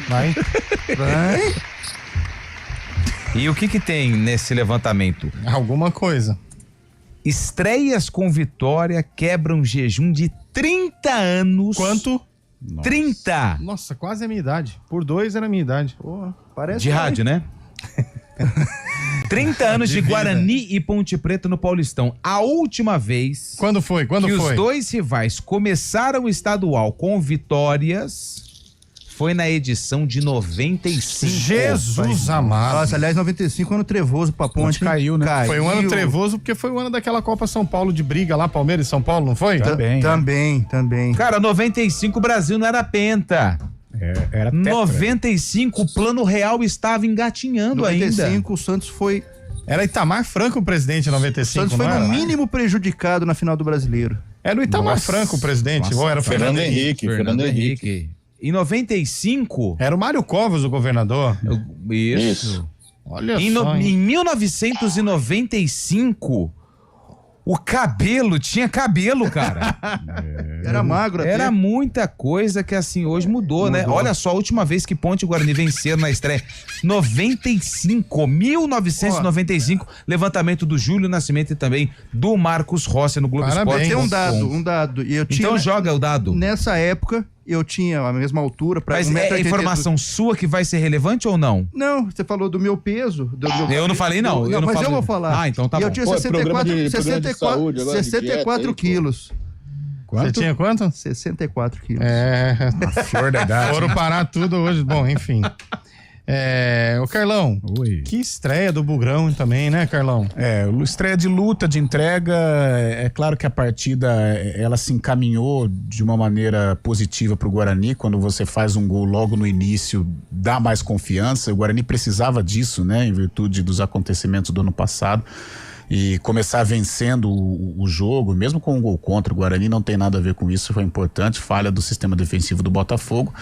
E: Vai.
F: E o que tem nesse levantamento?
E: Alguma coisa.
F: Estreias com vitória quebram jejum de 30 anos.
E: Quanto?
F: 30!
E: Nossa, quase a minha idade. Por 2 era a minha idade. Pô, parece
F: de rádio, né? 30 anos de Guarani e Ponte Preta no Paulistão. A última vez...
E: Quando foi?
F: que os dois rivais começaram o estadual com vitórias foi na edição de 95.
E: Jesus amado.
G: Nossa, aliás, 95 ano trevoso pra Ponte.
E: Caiu, né? Foi um ano trevoso porque foi o ano daquela Copa São Paulo de briga lá, Palmeiras e São Paulo, não foi?
G: Também.
F: Cara, 95 o Brasil não era penta.
H: Era tetra.
F: 95 o Plano Real estava engatinhando
G: 95,
F: ainda.
G: o Santos foi...
E: Era Itamar Franco o presidente em 95,
G: O Santos foi no mínimo prejudicado na final do Brasileiro.
E: Era o Itamar Franco o presidente, ou era o
I: Fernando Henrique.
F: Em 95...
E: Era o Mário Covas o governador.
F: Isso.
E: Olha
F: só. Em 1995... O cabelo, tinha cabelo, cara.
G: Era magro até.
F: Era muita coisa que assim, hoje mudou, né? Olha só, a última vez que Ponte e Guarani venceram na estreia, 1995, levantamento do Júlio Nascimento e também do Marcos Rossi no Globo Esporte.
G: Tem um dado. E eu tinha,
F: então joga o dado.
G: Nessa época, eu tinha a mesma altura.
F: Mas é informação sua que vai ser relevante ou não?
G: Não, você falou do meu peso.
F: Eu não falei não.
G: Mas eu vou falar.
F: Ah, então tá
G: bom.
F: E
G: eu tinha 64 quilos.
E: Quanto? Você tinha quanto?
G: 64 quilos.
E: A flor da idade. Foram parar tudo hoje. Bom, enfim. Ô Carlão,
H: oi.
E: Que estreia do Bugrão também, né, Carlão?
H: Estreia de luta, de entrega. É claro que a partida ela se encaminhou de uma maneira positiva pro Guarani. Quando você faz um gol logo no início, dá mais confiança. O Guarani precisava disso, né, em virtude dos acontecimentos do ano passado. E começar vencendo o jogo, mesmo com um gol contra o Guarani, não tem nada a ver com isso, foi importante, falha do sistema defensivo do Botafogo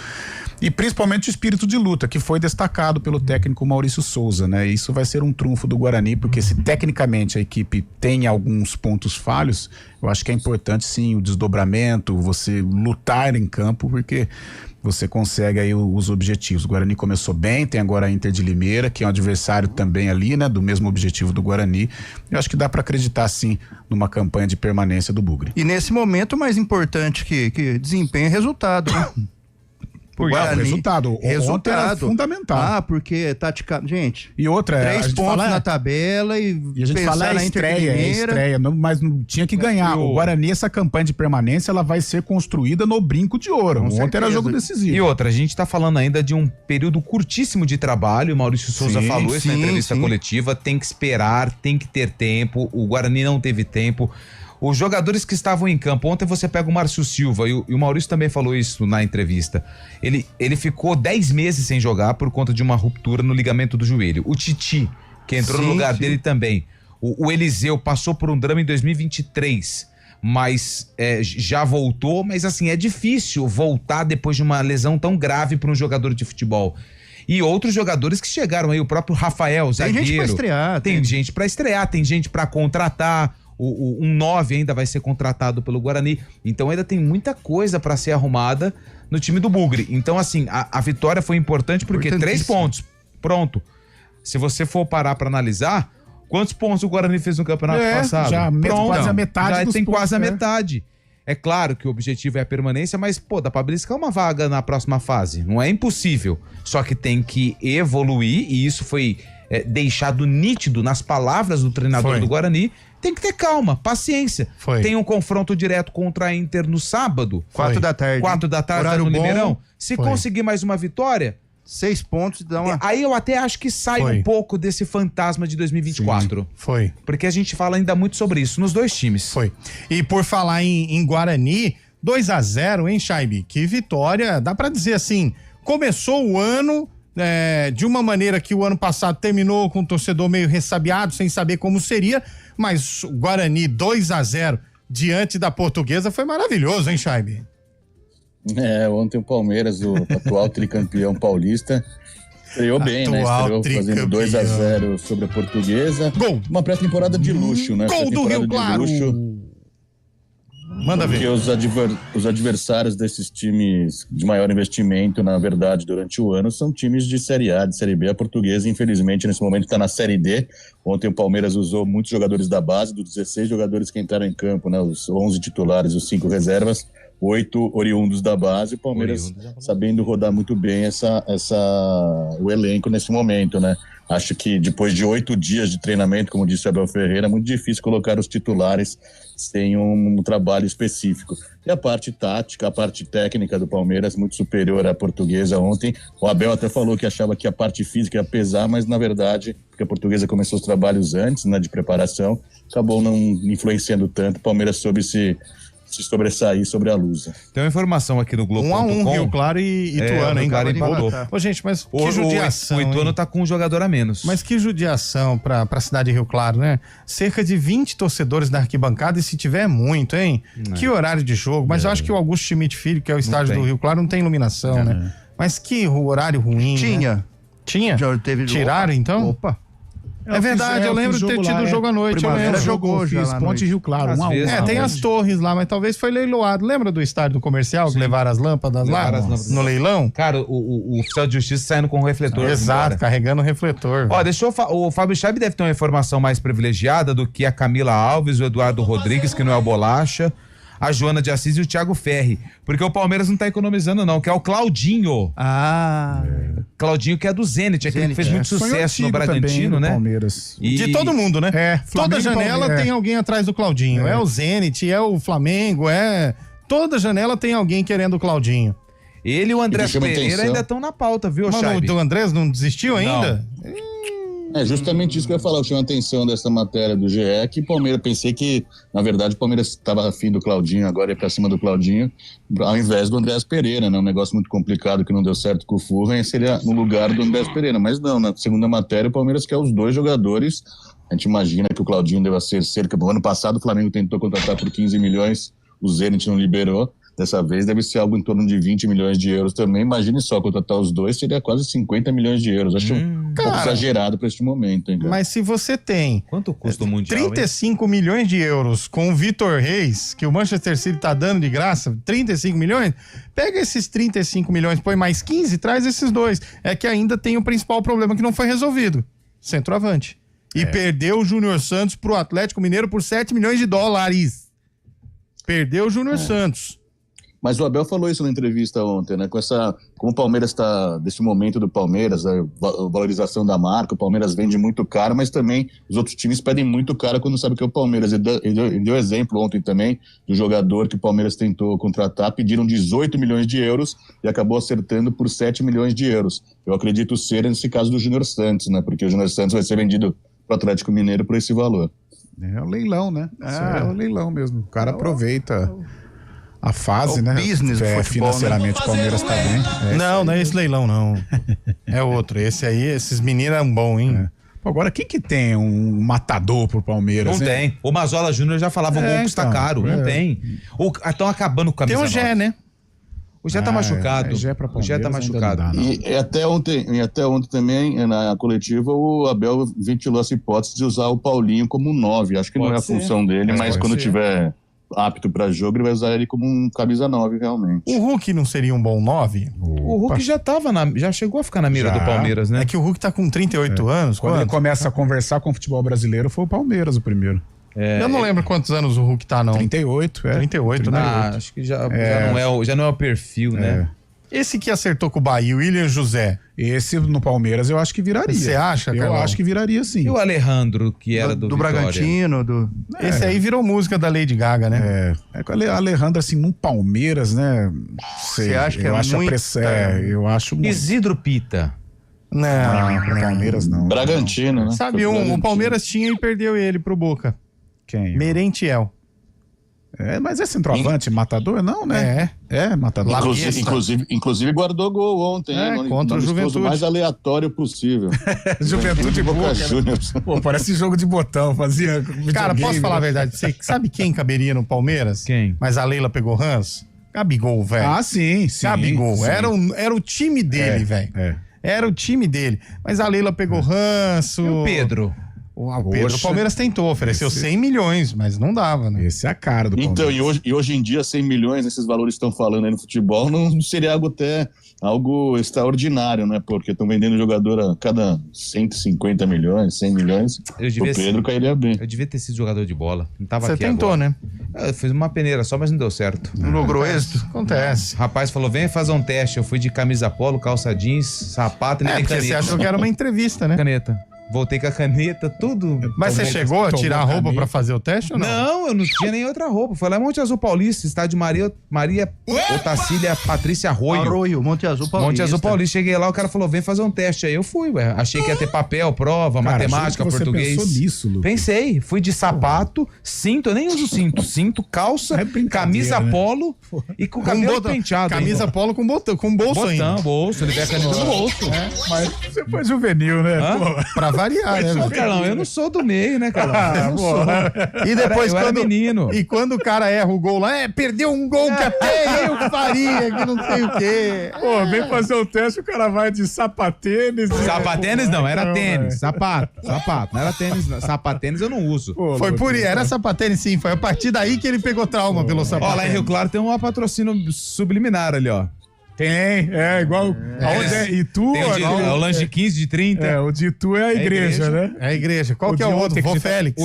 H: e principalmente o espírito de luta, que foi destacado pelo técnico Maurício Souza, né? Isso vai ser um trunfo do Guarani, porque se tecnicamente a equipe tem alguns pontos falhos, eu acho que é importante sim o desdobramento, você lutar em campo, porque você consegue aí os objetivos. O Guarani começou bem, tem agora a Inter de Limeira, que é um adversário também ali, né, do mesmo objetivo do Guarani. Eu acho que dá para acreditar sim numa campanha de permanência do Bugre.
G: E nesse momento, o mais importante que desempenho é resultado, né?
H: O resultado. Ontem era fundamental.
G: Porque tática, gente.
H: E outra,
G: 3 pontos na tabela e
H: a gente fala na estreia, mas não tinha que ganhar. O Guarani, essa campanha de permanência, ela vai ser construída no brinco de ouro. Ontem era jogo decisivo.
F: E outra, a gente tá falando ainda de um período curtíssimo de trabalho. O Maurício Souza falou isso na entrevista coletiva. Tem que esperar, tem que ter tempo. O Guarani não teve tempo. Os jogadores que estavam em campo, ontem você pega o Márcio Silva, e o Maurício também falou isso na entrevista, ele ficou 10 meses sem jogar por conta de uma ruptura no ligamento do joelho. O Titi, que entrou no lugar dele também. O Eliseu passou por um drama em 2023, mas já voltou, mas assim, é difícil voltar depois de uma lesão tão grave para um jogador de futebol. E outros jogadores que chegaram aí, o próprio Rafael, zagueiro. Tem gente pra estrear. Tem gente pra estrear, tem gente pra contratar. Um 9 ainda vai ser contratado pelo Guarani, então ainda tem muita coisa para ser arrumada no time do Bugre. Então assim, a vitória foi importante porque 3 pontos, pronto. Se você for parar para analisar, quantos pontos o Guarani fez no campeonato passado?
H: Já quase a metade.
F: Já tem quase a metade. É claro que o objetivo é a permanência, mas dá para beliscar uma vaga na próxima fase, não é impossível, só que tem que evoluir e isso foi deixado nítido nas palavras do treinador do Guarani. Tem que ter calma, paciência. Tem um confronto direto contra a Inter no sábado.
G: 4 da tarde.
F: 4 da tarde,
G: horário
F: no
G: bom.
F: Limeirão. Se conseguir mais uma vitória...
G: 6 pontos dá uma...
F: Aí eu até acho que sai um pouco desse fantasma de 2024.
E: Foi.
F: Porque a gente fala ainda muito sobre isso nos dois times.
E: Foi. E por falar em Guarani, 2-0, hein, Chaibe? Que vitória, dá pra dizer assim, começou o ano... de uma maneira que o ano passado terminou com o torcedor meio ressabiado, sem saber como seria, mas o Guarani 2-0 diante da Portuguesa foi maravilhoso, hein, Chaibe?
I: Ontem o Palmeiras, o atual tricampeão paulista, estreou bem, né? Estreou fazendo 2-0 sobre a Portuguesa.
E: Gol!
I: Uma pré-temporada de luxo, né?
E: Gol do Rio Claro! Manda ver.
I: Porque os adversários desses times de maior investimento, na verdade, durante o ano, são times de Série A, de Série B. A Portuguesa, infelizmente, nesse momento está na Série D. Ontem o Palmeiras usou muitos jogadores da base, dos 16 jogadores que entraram em campo, né? Os 11 titulares, os 5 reservas, 8 oriundos da base. O Palmeiras sabendo rodar muito bem o elenco nesse momento, né? Acho que depois de 8 dias de treinamento, como disse o Abel Ferreira, é muito difícil colocar os titulares sem um trabalho específico. E a parte tática, a parte técnica do Palmeiras, muito superior à Portuguesa ontem. O Abel até falou que achava que a parte física ia pesar, mas na verdade, porque a Portuguesa começou os trabalhos antes, né, de preparação, acabou não influenciando tanto. O Palmeiras soube se sobressair sobre a Lusa.
F: Tem uma informação aqui no Globo.com.
E: 1-1, Rio Claro e Ituano, hein?
F: Claro empolgou.
E: Ô, gente, mas que judiação.
F: O Ituano tá com um jogador a menos.
E: Mas que judiação pra cidade de Rio Claro, né? Cerca de 20 torcedores na arquibancada, e se tiver é muito, hein? Que horário de jogo. Mas eu acho que o Augusto Schmidt Filho, que é o estádio do Rio Claro, não tem iluminação, né? Mas que horário ruim.
G: Tinha.
E: Né? Tinha?
G: Já teve...
E: Tiraram, então?
G: Opa.
E: É verdade, eu lembro de ter tido jogo à noite.
G: Primavera jogou já lá
H: Ponte Rio Claro, 1-1.
E: Tem as torres lá, mas talvez foi leiloado. Lembra do estádio do comercial que levaram as lâmpadas lá no leilão?
F: Cara, o oficial de justiça saindo com o refletor.
E: Exato, carregando o refletor.
F: Ó, o Fábio Chaib deve ter uma informação mais privilegiada do que a Camila Alves, o Eduardo Rodrigues, que não é o Bolacha, a Joana de Assis e o Thiago Ferri. Porque o Palmeiras não tá economizando, não, que é o Claudinho. Claudinho, que é do Zenit, aquele que fez muito sucesso no Bragantino, né?
H: Palmeiras.
E: De todo mundo, né? Toda janela tem alguém atrás do Claudinho. É o Zenit, é o Flamengo, toda janela tem alguém querendo o Claudinho.
F: Ele e o Andrés Pereira ainda estão na pauta, viu, Chaib?
E: O Andrés não desistiu ainda?
I: É justamente isso que eu ia falar. Eu chamo a atenção dessa matéria do GE, que o Palmeiras, pensei que, na verdade, o Palmeiras estava afim do Claudinho, agora ia pra cima do Claudinho, ao invés do Andrés Pereira, né? Um negócio muito complicado que não deu certo com o Furran, seria no lugar do Andrés Pereira. Mas não, na segunda matéria, o Palmeiras quer os dois jogadores. A gente imagina que o Claudinho deva ser cerca... No ano passado, o Flamengo tentou contratar por 15 milhões, o Zenit não liberou. Dessa vez deve ser algo em torno de 20 milhões de euros também. Imagine só, contratar os dois seria quase 50 milhões de euros. Acho um pouco exagerado para este momento, hein, cara?
E: Mas se você tem...
F: Quanto custa o Mundial,
E: 35 milhões de euros com o Vitor Reis, que o Manchester City tá dando de graça, 35 milhões, pega esses 35 milhões, põe mais 15, traz esses dois. É que ainda tem o principal problema que não foi resolvido. Centroavante. E perdeu o Júnior Santos pro Atlético Mineiro por 7 milhões de dólares. Perdeu o Júnior Santos.
I: Mas o Abel falou isso na entrevista ontem, né? Como o Palmeiras está, desse momento do Palmeiras, a valorização da marca, o Palmeiras vende muito caro, mas também os outros times pedem muito caro quando sabem que é o Palmeiras. Ele deu exemplo ontem também do jogador que o Palmeiras tentou contratar, pediram 18 milhões de euros e acabou acertando por 7 milhões de euros. Eu acredito ser nesse caso do Júnior Santos, né? Porque o Júnior Santos vai ser vendido para o Atlético Mineiro por esse valor.
H: É o leilão, né? É o leilão mesmo. O cara aproveita a fase, né?
G: Business,
H: financeiramente, o Palmeiras tá bem.
E: Não é esse leilão, não. É outro. Esse aí, esses meninos eram bons, hein?
H: Agora, quem que tem um matador pro Palmeiras?
F: Não tem. O Mazola Júnior já falava, o gol custa caro. Não tem. Estão acabando com a camisa.
E: Tem o Gé, né?
F: O Gé tá machucado. O Gé tá machucado.
I: E até ontem também, na coletiva, o Abel ventilou essa hipótese de usar o Paulinho como 9. Acho que não é a função dele, mas quando tiver apto para jogo, ele vai usar ele como um camisa 9, realmente.
E: O Hulk não seria um bom 9?
F: O Hulk já chegou a ficar na mira do Palmeiras, né?
E: É que o Hulk tá com 38 anos.
H: Quando ele começa a conversar com o futebol brasileiro, foi o Palmeiras o primeiro.
E: Eu não lembro quantos anos o Hulk tá, não.
H: 38,
E: 38, né?
F: Acho que já não é o perfil, né?
E: Esse que acertou com o Bahia, o William José.
H: Esse no Palmeiras eu acho que viraria.
E: Você acha,
H: Eu
E: Carlão?
H: acho que viraria, sim.
F: E o Alejandro, que era do
G: Bragantino,
E: Esse aí virou música da Lady Gaga, né?
H: O Alejandro, assim, num Palmeiras, né?
G: Você acha que
H: eu acho muito.
F: Isidro Pita.
E: Não,
H: Palmeiras não.
I: Bragantino, né?
E: Sabe o Palmeiras tinha e perdeu ele pro Boca.
H: Quem?
E: Merentiel.
H: Mas é centroavante, matador? Não, né? É matador.
I: Inclusive guardou gol ontem,
E: contra o Juventude.
I: mais aleatório possível.
H: Juventude Boca,
I: Juniors.
H: Pô, parece jogo de botão, fazia.
E: Cara, posso falar a verdade? Você sabe quem caberia no Palmeiras?
F: Quem?
E: Mas a Leila pegou ranço? Gabigol, velho.
H: Ah, sim.
E: Gabigol.
H: Sim.
E: Era o time dele, velho. Era o time dele. Mas a Leila pegou ranço.
F: E o Pedro?
E: O Palmeiras tentou, ofereceu 100 milhões, mas não dava, né?
H: Esse é a cara do Palmeiras.
I: Então, e hoje em dia, 100 milhões, esses valores que estão falando aí no futebol, não seria algo extraordinário, né? Porque estão vendendo jogador a cada 150 milhões, 100 milhões. O Pedro cairia bem.
F: Eu devia ter sido jogador de bola. Não tava
E: Você
F: aqui
E: tentou,
F: agora.
E: né?
F: Eu fiz uma peneira só, mas não deu certo.
E: Não logrou êxito? Acontece.
F: O rapaz falou, vem fazer um teste. Eu fui de camisa polo, calça jeans, sapato e nem
E: porque
F: caneta.
E: você achou que era uma entrevista, né?
F: Caneta. Voltei com a caneta, tudo.
E: Mas você chegou a tirar a roupa pra fazer o teste ou não?
F: Não, eu não tinha nem outra roupa. Foi lá em Monte Azul Paulista, estádio Maria Otacília Patrícia Arroio.
G: Monte Azul Paulista.
F: Monte Azul Paulista. Cheguei lá, o cara falou, vem fazer um teste. Aí eu fui, ué. Achei que ia ter papel, prova, matemática,
H: juro que
F: português.
H: Você pensou nisso, Lucas?
F: Pensei. Fui de sapato, cinto, eu nem uso cinto. Cinto, calça, camisa polo e com o cabelo penteado.
E: Camisa polo com bolso ainda.
F: Bolso. Ele vê a caneta no bolso.
H: Mas você foi juvenil, né?
E: Pra variar, né?
F: Carlão, eu não sou do meio, né, Carlão? Eu não sou.
E: E depois
F: eu era menino.
E: E quando o cara erra o gol lá, perdeu um gol que até eu faria, que não sei o quê.
H: Pô, vem fazer o teste, o cara vai de sapatênis.
F: Sapatênis não, era tênis. Sapato. Não era tênis, não. Sapatênis eu não uso.
E: Foi por isso, era sapatênis sim, foi a partir daí que ele pegou trauma pelo sapatênis.
F: Ó, lá em Rio Claro tem um patrocínio subliminar ali, ó.
H: Tem, igual. Aonde é Itu?
F: Tem o lanche de 15, de 30.
H: O de Itu é a igreja, né?
E: É a igreja. Qual que é o outro? Vô Félix.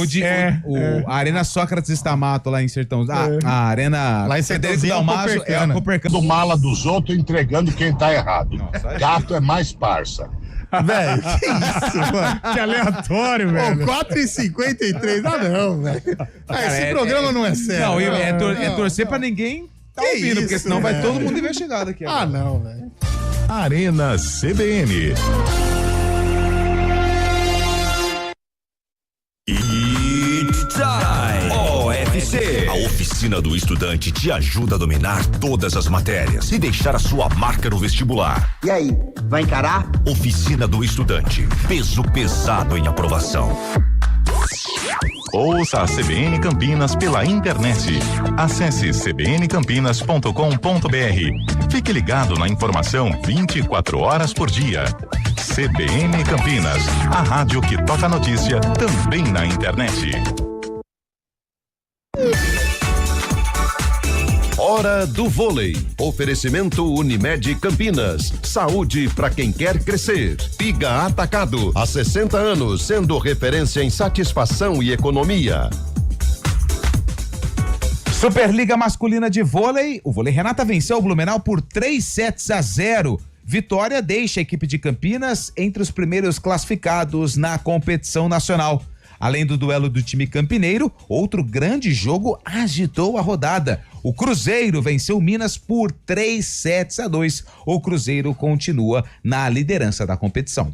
F: A Arena Sócrates Estamato lá em Sertão. A Arena
E: lá em
F: Federico Dalmaso é a Copercana.
O: Do mala dos outros entregando quem tá errado. Gato é mais parça.
E: Velho, que isso, mano?
H: Que aleatório, velho.
E: 4h53. Não, velho. Esse programa não é sério.
F: Não, é torcer pra ninguém tá ouvindo, porque senão vai todo mundo investigado aqui.
E: Ah, não, velho.
B: Arena CBN.
P: It's time! OFC! A oficina do estudante te ajuda a dominar todas as matérias e deixar a sua marca no vestibular.
Q: E aí, vai encarar?
P: Oficina do estudante. Peso pesado em aprovação.
B: Ouça a CBN Campinas pela internet. Acesse cbncampinas.com.br. Fique ligado na informação 24 horas por dia. CBN Campinas, a rádio que toca notícia também na internet.
C: Hora do vôlei. Oferecimento Unimed Campinas. Saúde para quem quer crescer. Piga Atacado. Há 60 anos, sendo referência em satisfação e economia.
F: Superliga Masculina de Vôlei. O Vôlei Renata venceu o Blumenau por 3-0. Vitória deixa a equipe de Campinas entre os primeiros classificados na competição nacional. Além do duelo do time campineiro, outro grande jogo agitou a rodada. O Cruzeiro venceu o Minas por 3-2. O Cruzeiro continua na liderança da competição.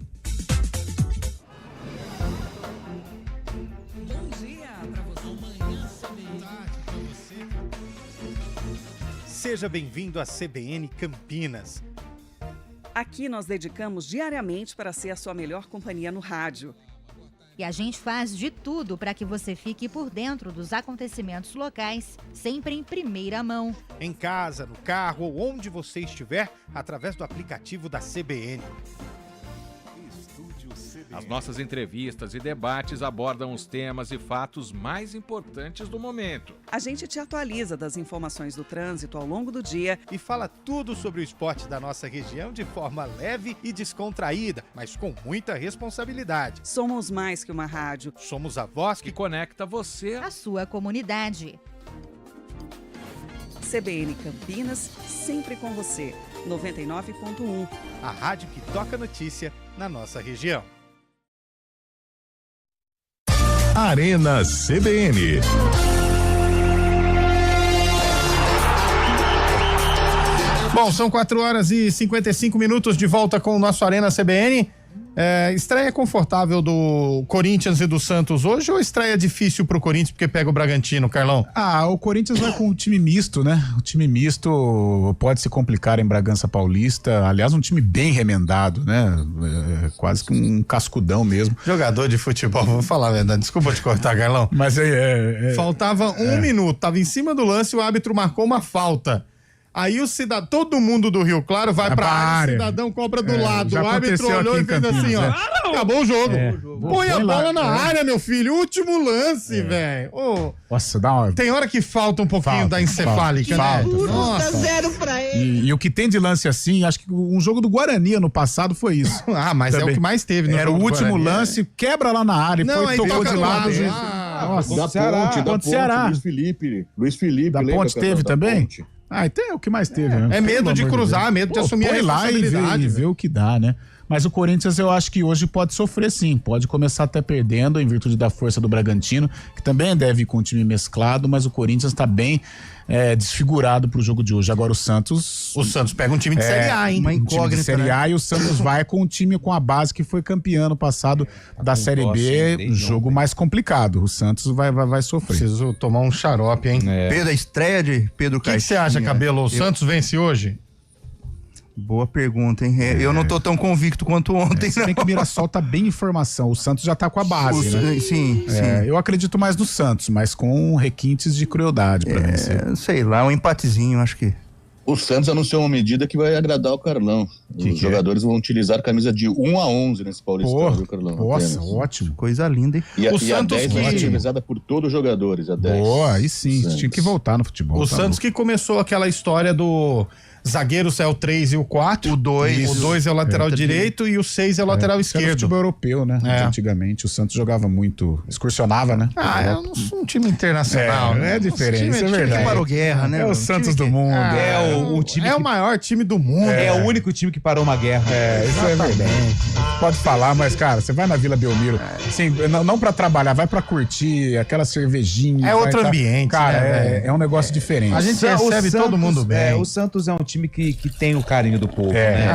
E: Seja bem-vindo à CBN Campinas.
R: Aqui nós dedicamos diariamente para ser a sua melhor companhia no rádio.
S: E a gente faz de tudo para que você fique por dentro dos acontecimentos locais, sempre em primeira mão.
E: Em casa, no carro ou onde você estiver, através do aplicativo da CBN.
T: As nossas entrevistas e debates abordam os temas e fatos mais importantes do momento.
R: A gente te atualiza das informações do trânsito ao longo do dia
E: e fala tudo sobre o esporte da nossa região de forma leve e descontraída, mas com muita responsabilidade.
R: Somos mais que uma rádio.
E: Somos a voz que
T: conecta você
S: à sua comunidade.
R: CBN Campinas, sempre com você. 99.1.
E: A rádio que toca notícia na nossa região.
B: Arena CBN.
E: Bom, são 4h55 de volta com o nosso Arena CBN. Estreia confortável do Corinthians e do Santos hoje ou estreia difícil pro Corinthians porque pega o Bragantino, Carlão?
H: O Corinthians vai com o time misto, né? O time misto pode se complicar em Bragança Paulista. Aliás, um time bem remendado, né? Quase que um cascudão mesmo.
E: Jogador de futebol, vou falar a verdade. Desculpa te cortar, Carlão.
H: Mas
E: faltava um minuto, tava em cima do lance, o árbitro marcou uma falta. Aí todo mundo do Rio Claro vai pra área, o cidadão cobra do lado. O árbitro olhou e fez assim, ó. Acabou o jogo. Põe a bola na área, meu filho. Último lance, velho.
H: Nossa, dá uma...
E: Tem hora que falta um pouquinho da encefálica, né?
H: Nossa.
D: 0 pra ele.
H: E o que tem de lance assim, acho que um jogo do Guarani ano passado foi isso.
E: Mas também. É o que mais teve, né?
H: Era o último lance, quebra lá na área, tocou de lado.
I: Nossa, da Ponte,
H: Ceará.
I: Luiz Felipe.
H: Da Ponte teve também? Então é o que mais teve, né?
E: É medo de cruzar, medo de assumir a responsabilidade.
H: E ver o que dá, né? Mas o Corinthians eu acho que hoje pode sofrer sim, pode começar até perdendo em virtude da força do Bragantino, que também deve ir com o time mesclado, mas o Corinthians tá bem desfigurado pro jogo de hoje. Agora o Santos
E: pega um time de Série A, hein?
H: Uma incógnita, time de Série A, e o Santos vai com um time com a base que foi campeão no passado da Série B, jogo mais complicado. O Santos vai sofrer.
E: Preciso tomar um xarope, hein?
G: Pedro, a estreia de Pedro Caixinha.
E: O que você acha, Cabelo? O Santos vence hoje?
G: Boa pergunta, hein? Eu não tô tão convicto quanto ontem,
H: não. Tem que o Mirassol tá bem em formação. O Santos já tá com a base, né?
G: Sim.
H: Eu acredito mais no Santos, mas com requintes de crueldade pra vencer.
G: Sei lá, um empatezinho, acho que.
I: O Santos anunciou uma medida que vai agradar o Carlão. Os jogadores vão utilizar camisa de 1 a 11 nesse Paulistão, viu, Carlão?
H: Nossa, ótimo.
G: Coisa linda, hein?
I: O Santos a 10 vai ser utilizada por todos os jogadores, a 10.
H: Boa, aí sim, tinha que voltar no futebol.
E: O Santos que começou aquela história do zagueiros é o 3 e o 4.
G: O 2
E: é o lateral direito e o 6 é o lateral esquerdo.
H: Era futebol europeu, né? Antigamente o Santos jogava muito, excursionava, né?
E: É um time internacional, né?
H: É diferente, isso é verdade.
G: Parou guerra, né?
H: É o Santos do mundo.
F: O time
E: o maior time do mundo.
F: É o único time que parou uma guerra.
H: Isso é verdade. Pode falar, mas cara, você vai na Vila Belmiro, assim, não pra trabalhar, vai pra curtir aquela cervejinha.
E: É outro ambiente,
H: cara, é um negócio diferente.
E: A gente recebe todo mundo bem.
F: O Santos é um time que tem o carinho do povo, né?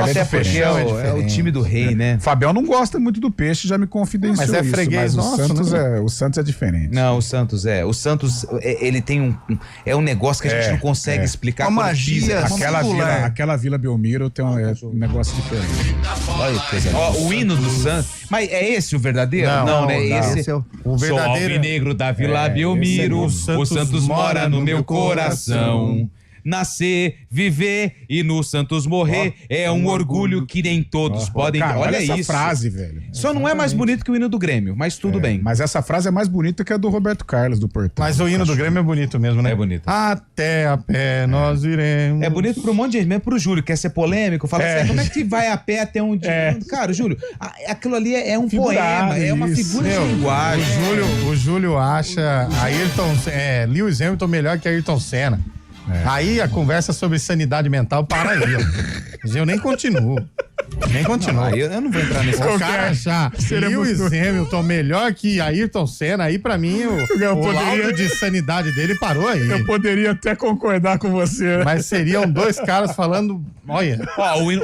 H: Ele
F: até porque é o time do rei, né?
H: Fabião não gosta muito do Peixe, já me confidenciou
E: mas é freguês
H: isso, mas
E: nosso,
H: o Santos é diferente.
F: Não, o Santos ele tem um negócio que a gente não consegue explicar.
G: Uma magia.
H: Aquela Vila Belmiro tem um negócio diferente.
F: Olha, o hino do Santos. Mas é esse o verdadeiro? Não, né? Esse é o verdadeiro. Sou alvinegro da Vila Belmiro. O Santos mora no meu coração. Nascer, viver e no Santos morrer é um orgulho que nem todos podem.
H: Cara,
F: olha
H: essa
F: isso.
H: frase, velho.
F: Só não é mais bonito que o hino do Grêmio, mas tudo bem.
H: Mas essa frase é mais bonita que a do Roberto Carlos, do Portão.
E: Mas o hino do Grêmio é bonito mesmo, né?
F: É bonito.
E: Até a pé nós iremos.
F: É bonito pra um monte de gente, mesmo pro Júlio, quer ser polêmico, fala assim, como é que vai a pé até onde... Cara, Júlio, aquilo ali é um poema, é uma figura de linguagem.
E: O Júlio acha Lewis Hamilton melhor que Ayrton Senna. Aí a conversa sobre sanidade mental para aí, ó. Eu nem continuo.
F: Eu não vou entrar nesse
E: assunto. O cara achar Lewis Hamilton melhor que Ayrton Senna, aí pra mim o laudo de sanidade dele parou aí.
H: Eu poderia até concordar com você.
E: Mas seriam dois caras falando, olha.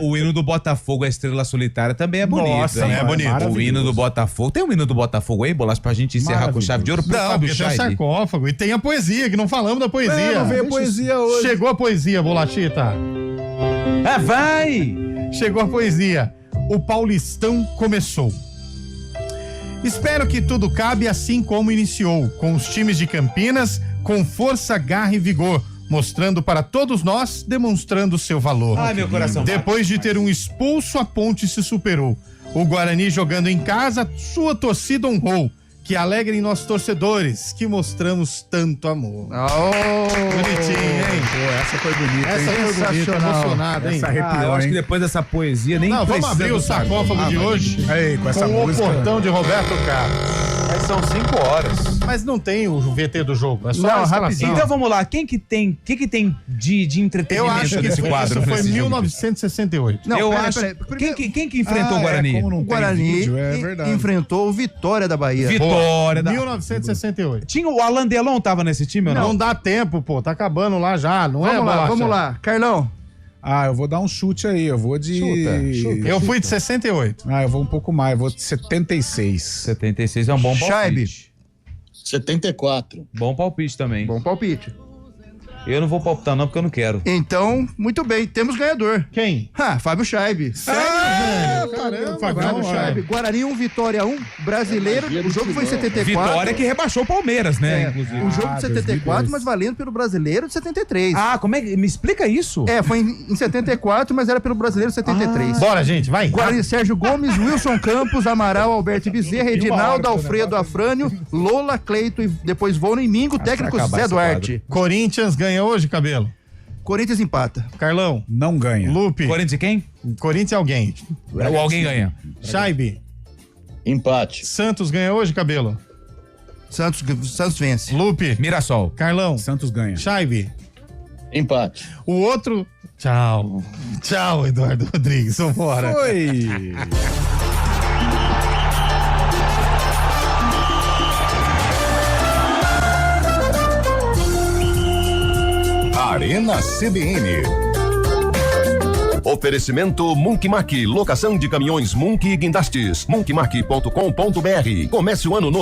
F: O hino do Botafogo, a Estrela Solitária, também é bonito.
E: Nossa, é bonito.
F: O hino do Botafogo. Tem um hino do Botafogo aí, Bolas, pra gente encerrar com chave de ouro?
E: Não, porque tem o sarcófago. E tem a poesia, que não falamos da poesia.
H: Não veio a poesia hoje.
E: Chegou a poesia, Bolachita.
F: Vai!
E: Chegou a poesia. O Paulistão começou. Espero que tudo cabe assim como iniciou, com os times de Campinas, com força, garra e vigor, mostrando para todos nós, demonstrando seu valor.
F: Ai, meu coração.
E: Depois de ter um expulso, a Ponte se superou. O Guarani jogando em casa, sua torcida honrou. Que alegrem nossos torcedores, que mostramos tanto amor. Bonitinho, hein?
H: Essa foi bonita,
E: essa
H: hein?
E: Foi bonita, emocionada, hein?
H: Essa arrepiou,
F: eu acho que depois dessa poesia nem
E: vamos abrir o sarcófago de hoje
H: aí, com essa música.
E: O portão de Roberto Carlos.
F: Mas são 5 horas.
E: Mas não tem o VT do jogo, é só a escalação.
F: Então vamos lá, quem que tem de entretenimento
E: eu acho que
F: nesse quadro?
E: Isso foi 1968.
F: Não, eu acho. Quem que enfrentou o Guarani?
G: O Guarani enfrentou o Vitória da Bahia.
F: Vitória da
E: 1968.
F: Tinha o Alain Delon tava nesse time ou não?
E: Não dá tempo, pô, tá acabando lá já, não é?
G: Vamos lá, Carlão.
H: Eu vou dar um chute aí, eu vou de...
E: Chuta. Eu fui de 68.
H: Eu vou um pouco mais, eu vou de 76.
F: 76 é um bom palpite.
I: 74.
F: Bom palpite também.
G: Bom palpite.
F: Eu não vou palpitar não, porque eu não quero.
G: Então, muito bem, temos ganhador.
E: Quem?
G: Fábio Scheibe.
E: Sério, velho? Fagão,
G: Chave. Guarani 1, Vitória 1, Brasileiro. O jogo foi em 74.
F: Vitória que rebaixou o Palmeiras, né? Inclusive.
G: O jogo de 74, mas valendo pelo Brasileiro de 73.
F: Ah, como é que... Me explica isso.
G: Foi em 74, mas era pelo Brasileiro de 73.
E: Bora, gente, vai.
G: Guarani, Sérgio Gomes, Wilson Campos, Amaral, Alberto Bezerra, Edinaldo, Alfredo, Afrânio, Lola, Cleito e depois Vono e Mingo, técnico Zé Duarte.
E: Corinthians ganha hoje, Cabelo?
G: Corinthians empata.
E: Carlão?
H: Não ganha.
E: Lupe?
F: Corinthians e quem?
E: Corinthians alguém.
F: O alguém ganha.
E: Chaibe?
I: Empate.
E: Santos ganha hoje, Cabelo?
G: Santos vence.
E: Lupe?
F: Mirassol.
E: Carlão?
H: Santos ganha.
E: Chaibe?
I: Empate.
E: O outro... Tchau. Tchau, Eduardo Rodrigues. Vambora.
H: Foi.
B: Arena CBN.
C: Oferecimento Monkey Mac, locação de caminhões Monkey e guindastes. monkeymac.com.br. Comece o ano novo